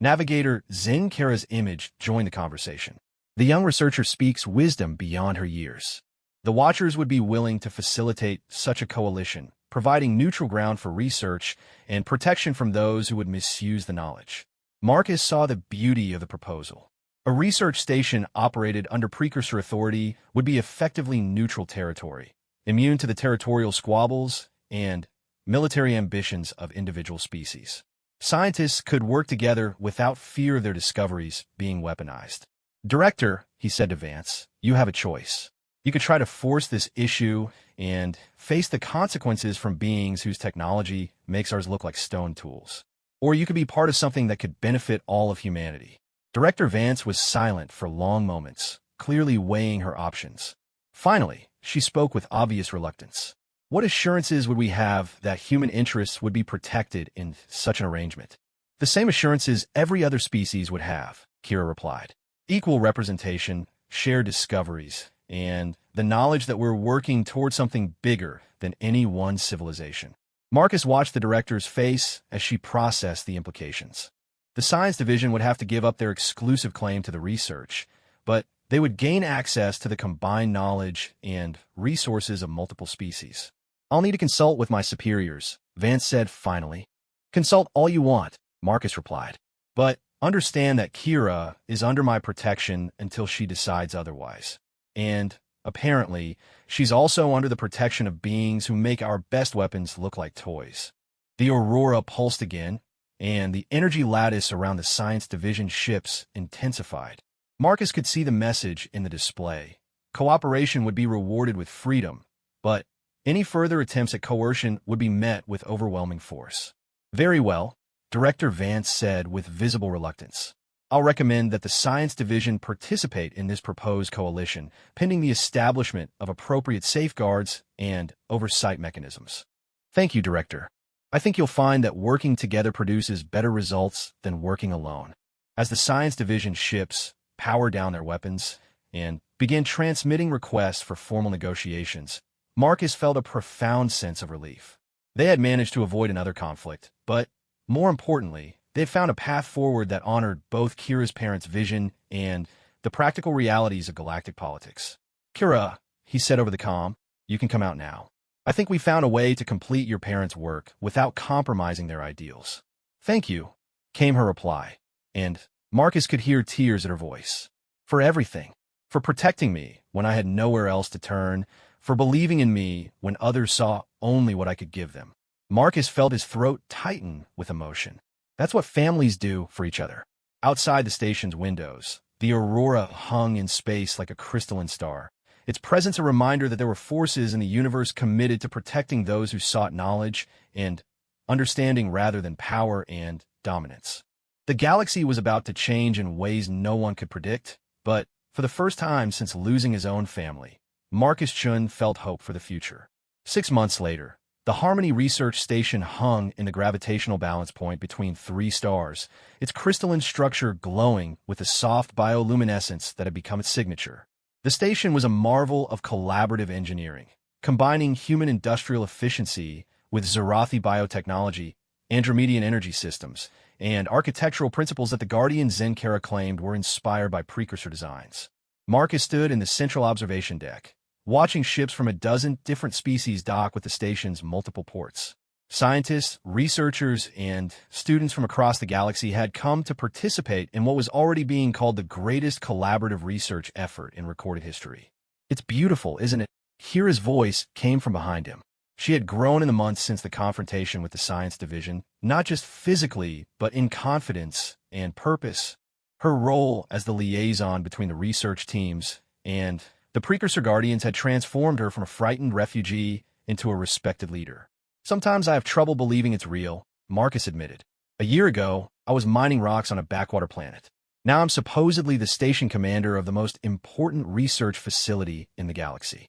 Navigator Zen Kara's image joined the conversation. The young researcher speaks wisdom beyond her years. The Watchers would be willing to facilitate such a coalition, providing neutral ground for research and protection from those who would misuse the knowledge. Marcus saw the beauty of the proposal. A research station operated under precursor authority would be effectively neutral territory, immune to the territorial squabbles and military ambitions of individual species. Scientists could work together without fear of their discoveries being weaponized. "Director," he said to Vance, "you have a choice. You could try to force this issue and face the consequences from beings whose technology makes ours look like stone tools. Or you could be part of something that could benefit all of humanity." Director Vance was silent for long moments, clearly weighing her options. Finally, she spoke with obvious reluctance. "What assurances would we have that human interests would be protected in such an arrangement?" "The same assurances every other species would have," Kira replied. "Equal representation, shared discoveries, and the knowledge that we're working toward something bigger than any one civilization." Marcus watched the director's face as she processed the implications. The science division would have to give up their exclusive claim to the research, but they would gain access to the combined knowledge and resources of multiple species. "I'll need to consult with my superiors," Vance said finally. "Consult all you want," Marcus replied. "But understand that Kira is under my protection until she decides otherwise. And, apparently, she's also under the protection of beings who make our best weapons look like toys." The aurora pulsed again, and the energy lattice around the science division ships intensified. Marcus could see the message in the display. Cooperation would be rewarded with freedom, but any further attempts at coercion would be met with overwhelming force. "Very well," Director Vance said with visible reluctance. I'll recommend that the Science Division participate in this proposed coalition, pending the establishment of appropriate safeguards and oversight mechanisms. Thank you, Director. I think you'll find that working together produces better results than working alone. As the Science Division ships power down their weapons and began transmitting requests for formal negotiations, Marcus felt a profound sense of relief. They had managed to avoid another conflict, but, more importantly, they had found a path forward that honored both Kira's parents' vision and the practical realities of galactic politics. "Kira," he said over the comm, "you can come out now. I think we found a way to complete your parents' work without compromising their ideals." "Thank you," came her reply, and Marcus could hear tears in her voice. "For everything. For protecting me when I had nowhere else to turn, for believing in me when others saw only what I could give them." Marcus felt his throat tighten with emotion. That's what families do for each other. Outside the station's windows, the aurora hung in space like a crystalline star, its presence a reminder that there were forces in the universe committed to protecting those who sought knowledge and understanding rather than power and dominance. The galaxy was about to change in ways no one could predict, but for the first time since losing his own family, Marcus Chun felt hope for the future. 6 months later, the Harmony Research Station hung in the gravitational balance point between 3 stars, its crystalline structure glowing with the soft bioluminescence that had become its signature. The station was a marvel of collaborative engineering, combining human industrial efficiency with Zarathi biotechnology, Andromedian energy systems, and architectural principles that the Guardian Zenkara claimed were inspired by precursor designs. Marcus stood in the central observation deck, watching ships from a dozen different species dock with the station's multiple ports. Scientists, researchers, and students from across the galaxy had come to participate in what was already being called the greatest collaborative research effort in recorded history. "It's beautiful, isn't it?" Kira's voice came from behind him. She had grown in the months since the confrontation with the Science Division, not just physically, but in confidence and purpose. Her role as the liaison between the research teams and the Precursor Guardians had transformed her from a frightened refugee into a respected leader. "Sometimes I have trouble believing it's real," Marcus admitted. "A year ago, I was mining rocks on a backwater planet. Now I'm supposedly the station commander of the most important research facility in the galaxy."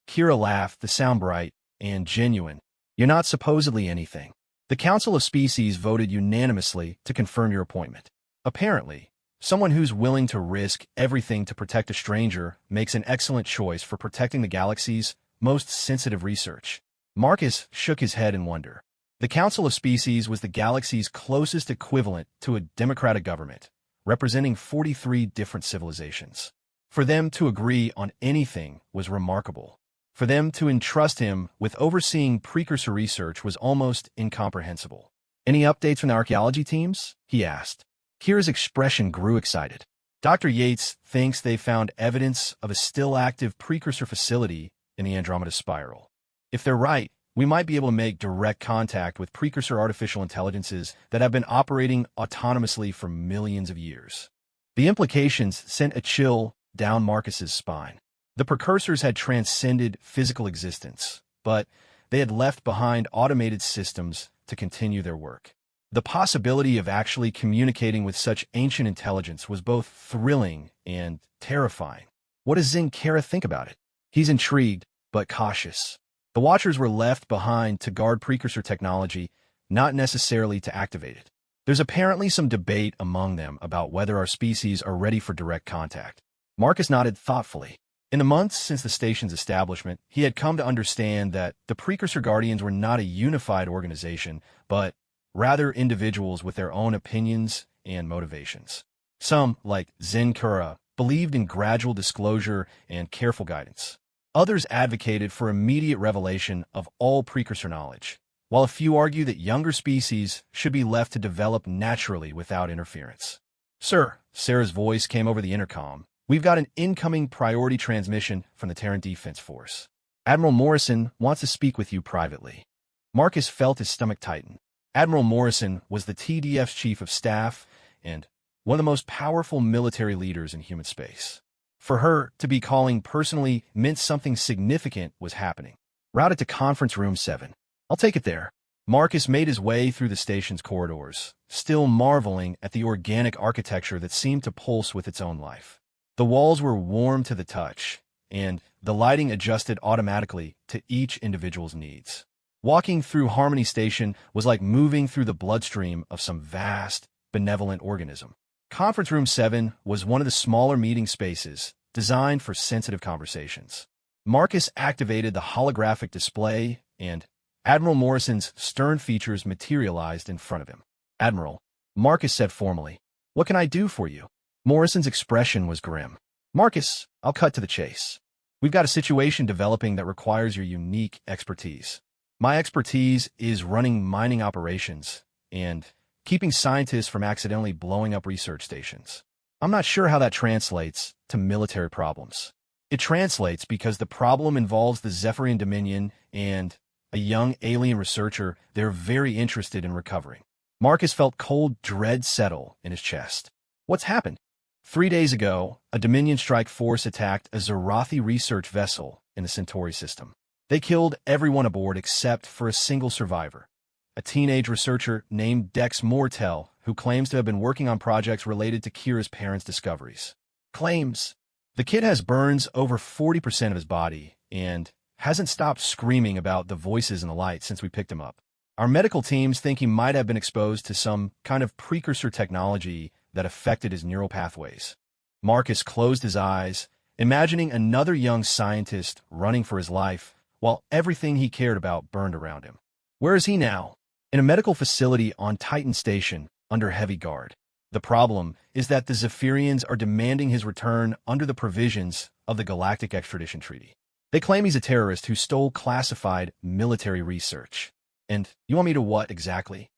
Kira laughed, the sound bright and genuine. "You're not supposedly anything. The Council of Species voted unanimously to confirm your appointment. Apparently, someone who's willing to risk everything to protect a stranger makes an excellent choice for protecting the galaxy's most sensitive research." Marcus shook his head in wonder. The Council of Species was the galaxy's closest equivalent to a democratic government, representing 43 different civilizations. For them to agree on anything was remarkable. For them to entrust him with overseeing precursor research was almost incomprehensible. "Any updates from the archaeology teams?" he asked. Kira's expression grew excited. "Dr. Yates thinks they found evidence of a still-active precursor facility in the Andromeda Spiral. If they're right, we might be able to make direct contact with precursor artificial intelligences that have been operating autonomously for millions of years." The implications sent a chill down Marcus's spine. The precursors had transcended physical existence, but they had left behind automated systems to continue their work. The possibility of actually communicating with such ancient intelligence was both thrilling and terrifying. What does Zenkara think about it? He's intrigued, but cautious. The Watchers were left behind to guard precursor technology, not necessarily to activate it. There's apparently some debate among them about whether our species are ready for direct contact. Marcus nodded thoughtfully. In the months since the station's establishment, he had come to understand that the Precursor Guardians were not a unified organization, but rather individuals with their own opinions and motivations. Some, like Zenkara, believed in gradual disclosure and careful guidance. Others advocated for immediate revelation of all precursor knowledge, while a few argued that younger species should be left to develop naturally without interference. "Sir," Sarah's voice came over the intercom, "we've got an incoming priority transmission from the Terran Defense Force. Admiral Morrison wants to speak with you privately." Marcus felt his stomach tighten. Admiral Morrison was the TDF's chief of staff and one of the most powerful military leaders in human space. For her to be calling personally meant something significant was happening. "Routed to Conference Room 7. I'll take it there." Marcus made his way through the station's corridors, still marveling at the organic architecture that seemed to pulse with its own life. The walls were warm to the touch, and the lighting adjusted automatically to each individual's needs. Walking through Harmony Station was like moving through the bloodstream of some vast, benevolent organism. Conference Room 7 was one of the smaller meeting spaces designed for sensitive conversations. Marcus activated the holographic display, and Admiral Morrison's stern features materialized in front of him. "Admiral," Marcus said formally, "what can I do for you?" Morrison's expression was grim. "Marcus, I'll cut to the chase. We've got a situation developing that requires your unique expertise. My expertise is running mining operations and keeping scientists from accidentally blowing up research stations. I'm not sure how that translates to military problems. It translates because the problem involves the Zephyrian Dominion and a young alien researcher they're very interested in recovering." Marcus felt cold dread settle in his chest. "What's happened?" 3 days ago, a Dominion strike force attacked a Zerathi research vessel in the Centauri system. They killed everyone aboard except for a single survivor, a teenage researcher named Dex Mortel, who claims to have been working on projects related to Kira's parents' discoveries. Claims the kid has burns over 40% of his body and hasn't stopped screaming about the voices in the light since we picked him up. Our medical teams think he might have been exposed to some kind of precursor technology that affected his neural pathways. Marcus closed his eyes, imagining another young scientist running for his life while everything he cared about burned around him. Where is he now? In a medical facility on Titan Station, under heavy guard. The problem is that the Zephyrians are demanding his return under the provisions of the Galactic Extradition Treaty. They claim he's a terrorist who stole classified military research. And you want me to what exactly?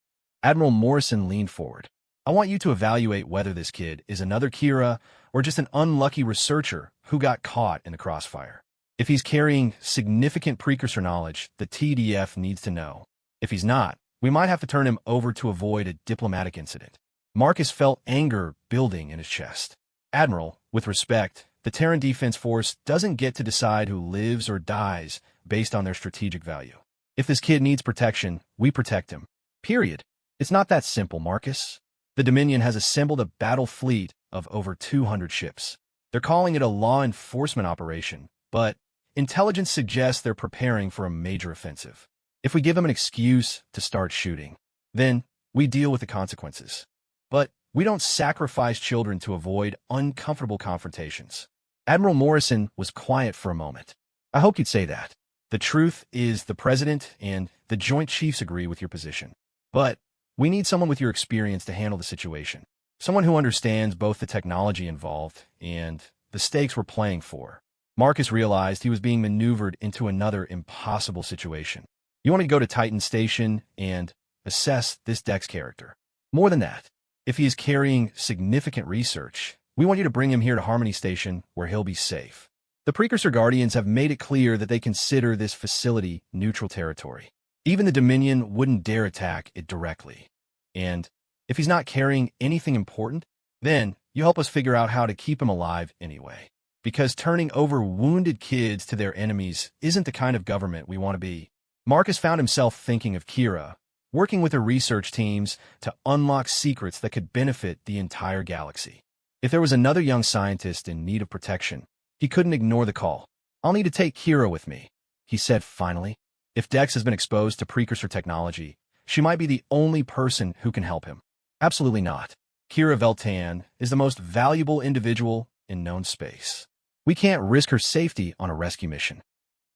Admiral Morrison leaned forward. "I want you to evaluate whether this kid is another Kira or just an unlucky researcher who got caught in the crossfire. If he's carrying significant precursor knowledge, the TDF needs to know. If he's not, we might have to turn him over to avoid a diplomatic incident." Marcus felt anger building in his chest. "Admiral, with respect, the Terran Defense Force doesn't get to decide who lives or dies based on their strategic value. If this kid needs protection, we protect him. Period. It's not that simple, Marcus. The Dominion has assembled a battle fleet of over 200 ships. They're calling it a law enforcement operation, but intelligence suggests they're preparing for a major offensive. If we give them an excuse to start shooting, then we deal with the consequences. But we don't sacrifice children to avoid uncomfortable confrontations." Admiral Morrison was quiet for a moment. "I hoped you'd say that. The truth is the President and the Joint Chiefs agree with your position. But we need someone with your experience to handle the situation. Someone who understands both the technology involved and the stakes we're playing for." Marcus realized he was being maneuvered into another impossible situation. "You want me to go to Titan Station and assess this Dex character? More than that, if he is carrying significant research, we want you to bring him here to Harmony Station where he'll be safe. The Precursor Guardians have made it clear that they consider this facility neutral territory. Even the Dominion wouldn't dare attack it directly. And if he's not carrying anything important, then you help us figure out how to keep him alive anyway. Because turning over wounded kids to their enemies isn't the kind of government we want to be." Marcus found himself thinking of Kira, working with her research teams to unlock secrets that could benefit the entire galaxy. If there was another young scientist in need of protection, he couldn't ignore the call. "I'll need to take Kira with me," he said finally. "If Dex has been exposed to precursor technology, she might be the only person who can help him." "Absolutely not. Kira Veltan is the most valuable individual in known space. We can't risk her safety on a rescue mission."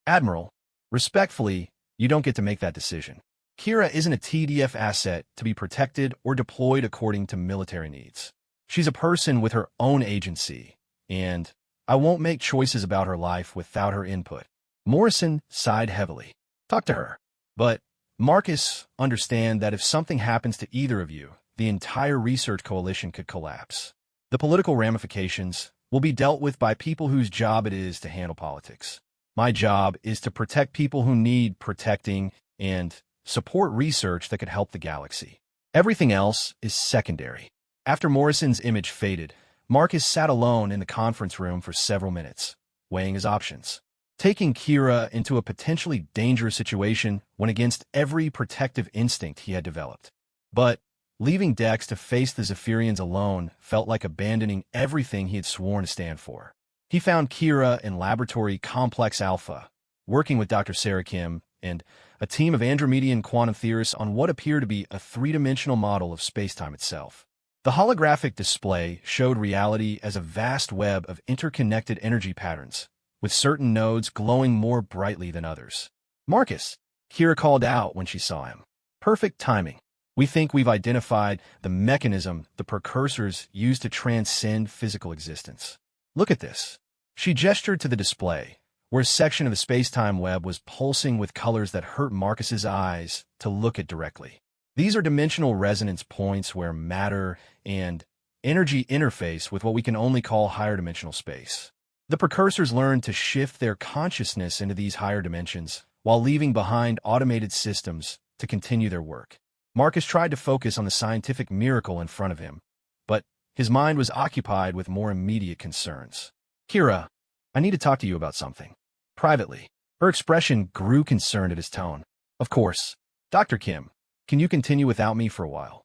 "Admiral, respectfully, you don't get to make that decision. Kira isn't a TDF asset to be protected or deployed according to military needs. She's a person with her own agency, and I won't make choices about her life without her input." Morrison sighed heavily. "Talk to her. But, Marcus, understand that if something happens to either of you, the entire research coalition could collapse. The political ramifications will be dealt with by people whose job it is to handle politics. My job is to protect people who need protecting and support research that could help the galaxy. Everything else is secondary." After Morrison's image faded, Marcus sat alone in the conference room for several minutes, weighing his options. Taking Kira into a potentially dangerous situation went against every protective instinct he had developed. But leaving Dex to face the Zephyrians alone felt like abandoning everything he had sworn to stand for. He found Kira in Laboratory Complex Alpha, working with Dr. Sarah Kim and a team of Andromedian quantum theorists on what appeared to be a three-dimensional model of spacetime itself. The holographic display showed reality as a vast web of interconnected energy patterns, with certain nodes glowing more brightly than others. "Marcus," Kira called out when she saw him. "Perfect timing. We think we've identified the mechanism the precursors use to transcend physical existence. Look at this." She gestured to the display, where a section of the space-time web was pulsing with colors that hurt Marcus's eyes to look at directly. These are dimensional resonance points where matter and energy interface with what we can only call higher dimensional space. The precursors learned to shift their consciousness into these higher dimensions while leaving behind automated systems to continue their work. Marcus tried to focus on the scientific miracle in front of him, but his mind was occupied with more immediate concerns. "Kira, I need to talk to you about something. Privately." Her expression grew concerned at his tone. "Of course. Dr. Kim, can you continue without me for a while?"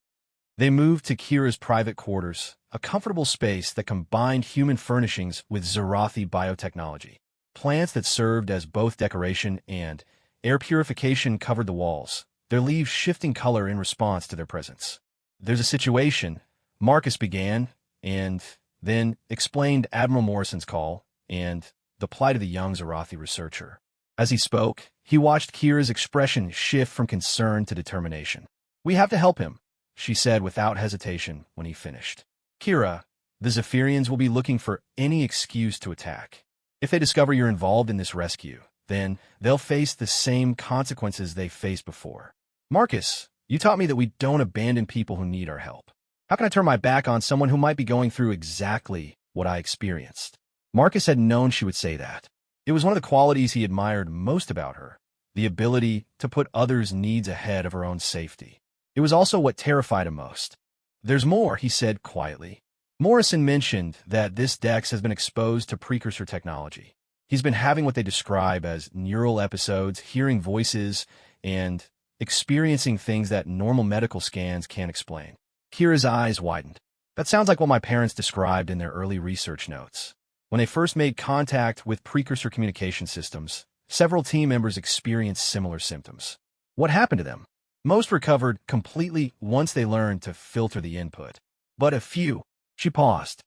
They moved to Kira's private quarters, a comfortable space that combined human furnishings with Zarathi biotechnology. Plants that served as both decoration and air purification covered the walls, their leaves shifting color in response to their presence. "There's a situation," Marcus began, and then explained Admiral Morrison's call and the plight of the young Zarathi researcher. As he spoke, he watched Kira's expression shift from concern to determination. "We have to help him," she said without hesitation when he finished. "Kira, the Zephyrians will be looking for any excuse to attack. If they discover you're involved in this rescue, then they'll face the same consequences they faced before. Marcus, you taught me that we don't abandon people who need our help. How can I turn my back on someone who might be going through exactly what I experienced?" Marcus had known she would say that. It was one of the qualities he admired most about her, the ability to put others' needs ahead of her own safety. It was also what terrified him most. "There's more," he said quietly. "Morrison mentioned that this Dex has been exposed to precursor technology. He's been having what they describe as neural episodes, hearing voices, and experiencing things that normal medical scans can't explain." Kira's eyes widened. "That sounds like what my parents described in their early research notes. When they first made contact with precursor communication systems, several team members experienced similar symptoms. What happened to them? Most recovered completely once they learned to filter the input. But a few," she paused,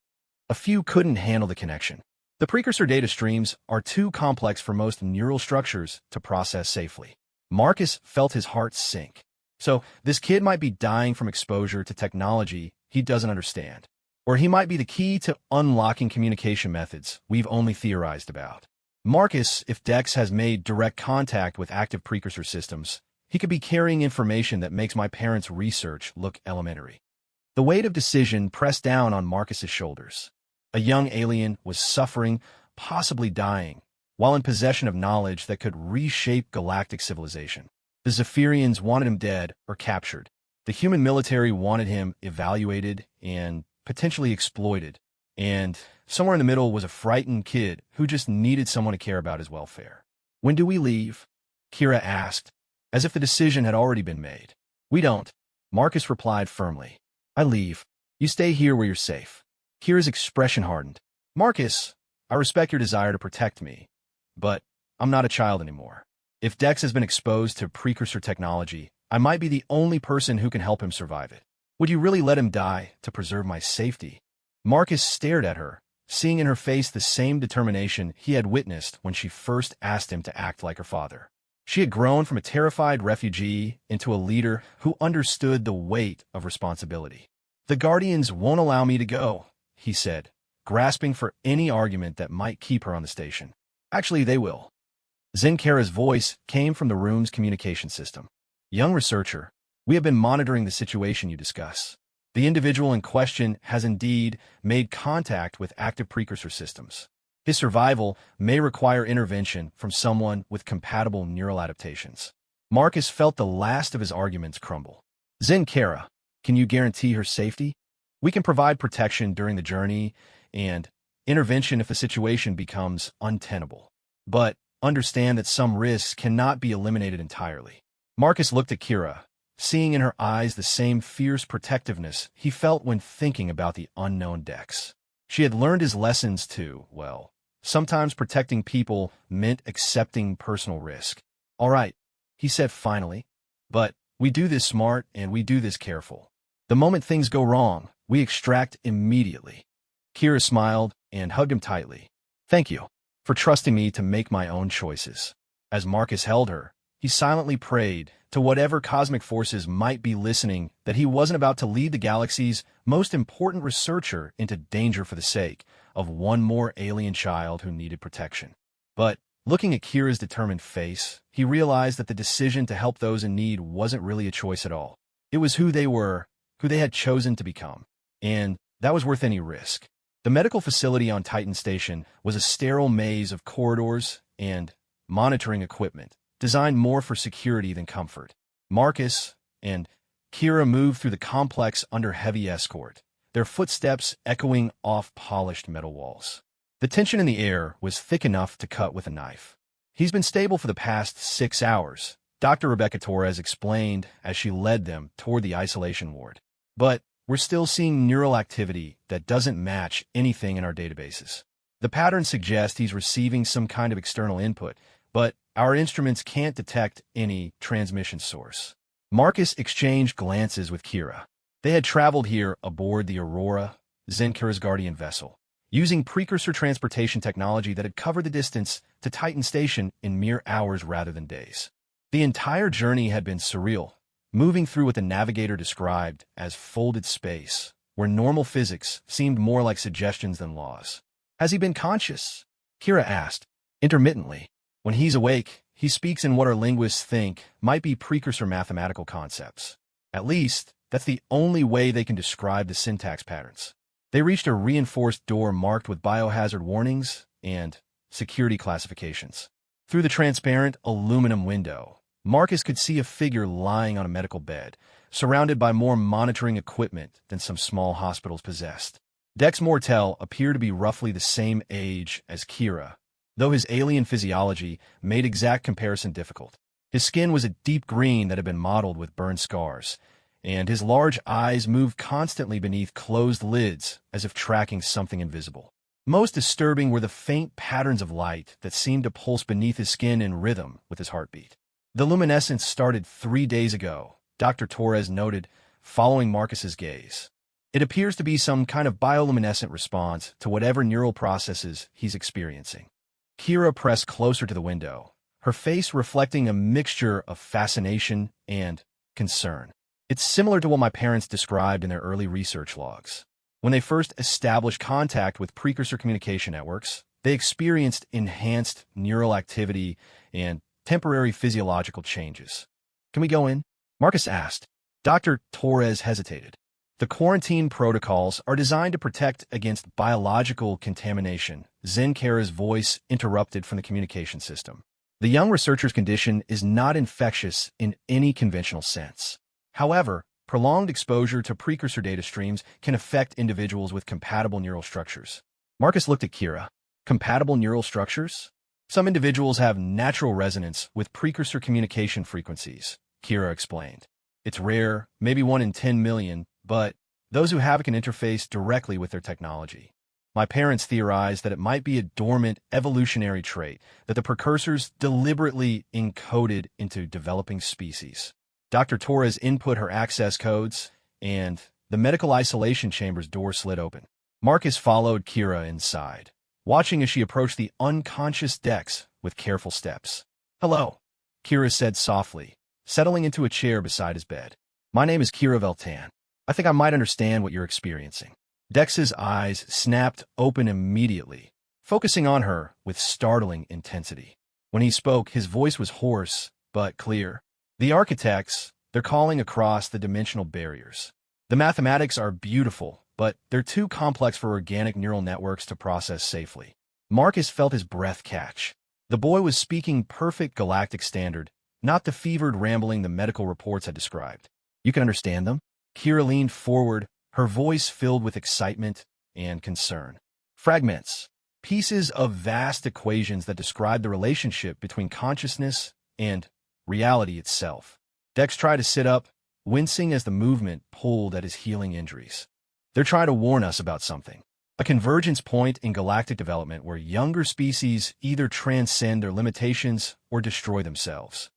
"a few couldn't handle the connection. The precursor data streams are too complex for most neural structures to process safely." Marcus felt his heart sink. So this kid might be dying from exposure to technology he doesn't understand. Or he might be the key to unlocking communication methods we've only theorized about. "Marcus, if Dex has made direct contact with active precursor systems, he could be carrying information that makes my parents' research look elementary." The weight of decision pressed down on Marcus's shoulders. A young alien was suffering, possibly dying, while in possession of knowledge that could reshape galactic civilization. The Zephyrians wanted him dead or captured. The human military wanted him evaluated and potentially exploited. And somewhere in the middle was a frightened kid who just needed someone to care about his welfare. "When do we leave?" Kira asked, as if the decision had already been made. "We don't," Marcus replied firmly. "I leave. You stay here where you're safe." Kira's expression hardened. "Marcus, I respect your desire to protect me, but I'm not a child anymore. If Dex has been exposed to precursor technology, I might be the only person who can help him survive it. Would you really let him die to preserve my safety?" Marcus stared at her, seeing in her face the same determination he had witnessed when she first asked him to act like her father. She had grown from a terrified refugee into a leader who understood the weight of responsibility. "The Guardians won't allow me to go," he said, grasping for any argument that might keep her on the station. "Actually, they will." Zenkara's voice came from the room's communication system. "Young researcher, we have been monitoring the situation you discuss. The individual in question has indeed made contact with active precursor systems. His survival may require intervention from someone with compatible neural adaptations." Marcus felt the last of his arguments crumble. "Zenkara, can you guarantee her safety? We can provide protection during the journey and intervention if the situation becomes untenable. But understand that some risks cannot be eliminated entirely. Marcus looked at Kira, seeing in her eyes the same fierce protectiveness he felt when thinking about the unknown Dex. She had learned his lessons too, well. Sometimes protecting people meant accepting personal risk. All right, he said finally. But we do this smart and we do this careful. The moment things go wrong, we extract immediately. Kira smiled and hugged him tightly. Thank you for trusting me to make my own choices. As Marcus held her, he silently prayed to whatever cosmic forces might be listening that he wasn't about to lead the galaxy's most important researcher into danger for the sake of one more alien child who needed protection. But looking at Kira's determined face, he realized that the decision to help those in need wasn't really a choice at all. It was who they were, who they had chosen to become. And that was worth any risk. The medical facility on Titan Station was a sterile maze of corridors and monitoring equipment, designed more for security than comfort. Marcus and Kira moved through the complex under heavy escort, their footsteps echoing off polished metal walls. The tension in the air was thick enough to cut with a knife. He's been stable for the past 6 hours, Dr. Rebecca Torres explained as she led them toward the isolation ward. But we're still seeing neural activity that doesn't match anything in our databases. The patterns suggest he's receiving some kind of external input, but our instruments can't detect any transmission source. Marcus exchanged glances with Kira. They had traveled here aboard the Aurora, Zenkira's guardian vessel, using precursor transportation technology that had covered the distance to Titan Station in mere hours rather than days. The entire journey had been surreal, moving through what the navigator described as folded space, where normal physics seemed more like suggestions than laws. Has he been conscious? Kira asked, intermittently. When he's awake, he speaks in what our linguists think might be precursor mathematical concepts. At least, that's the only way they can describe the syntax patterns. They reached a reinforced door marked with biohazard warnings and security classifications. Through the transparent aluminum window, Marcus could see a figure lying on a medical bed, surrounded by more monitoring equipment than some small hospitals possessed. Dex Mortel appeared to be roughly the same age as Kira, though his alien physiology made exact comparison difficult. His skin was a deep green that had been mottled with burn scars, and his large eyes moved constantly beneath closed lids as if tracking something invisible. Most disturbing were the faint patterns of light that seemed to pulse beneath his skin in rhythm with his heartbeat. The luminescence started 3 days ago, Dr. Torres noted, following Marcus's gaze. It appears to be some kind of bioluminescent response to whatever neural processes he's experiencing. Kira pressed closer to the window, her face reflecting a mixture of fascination and concern. It's similar to what my parents described in their early research logs. When they first established contact with precursor communication networks, they experienced enhanced neural activity and temporary physiological changes. Can we go in? Marcus asked. Dr. Torres hesitated. The quarantine protocols are designed to protect against biological contamination. Zenkira's voice interrupted from the communication system. The young researcher's condition is not infectious in any conventional sense. However, prolonged exposure to precursor data streams can affect individuals with compatible neural structures. Marcus looked at Kira. Compatible neural structures? Some individuals have natural resonance with precursor communication frequencies, Kira explained. It's rare, maybe 1 in 10 million, but those who have it can interface directly with their technology. My parents theorized that it might be a dormant evolutionary trait that the precursors deliberately encoded into developing species. Dr. Torres input her access codes, and the medical isolation chamber's door slid open. Marcus followed Kira inside, watching as she approached the unconscious Dex with careful steps. Hello, Kira said softly, settling into a chair beside his bed. My name is Kira Veltan. I think I might understand what you're experiencing. Dex's eyes snapped open immediately, focusing on her with startling intensity. When he spoke, his voice was hoarse but clear. The architects, they're calling across the dimensional barriers. The mathematics are beautiful, but they're too complex for organic neural networks to process safely. Marcus felt his breath catch. The boy was speaking perfect galactic standard, not the fevered rambling the medical reports had described. You can understand them? Kira leaned forward, her voice filled with excitement and concern. Fragments. pieces of vast equations that describe the relationship between consciousness and reality itself. Dex tried to sit up, wincing as the movement pulled at his healing injuries. They're trying to warn us about something. A convergence point in galactic development where younger species either transcend their limitations or destroy themselves.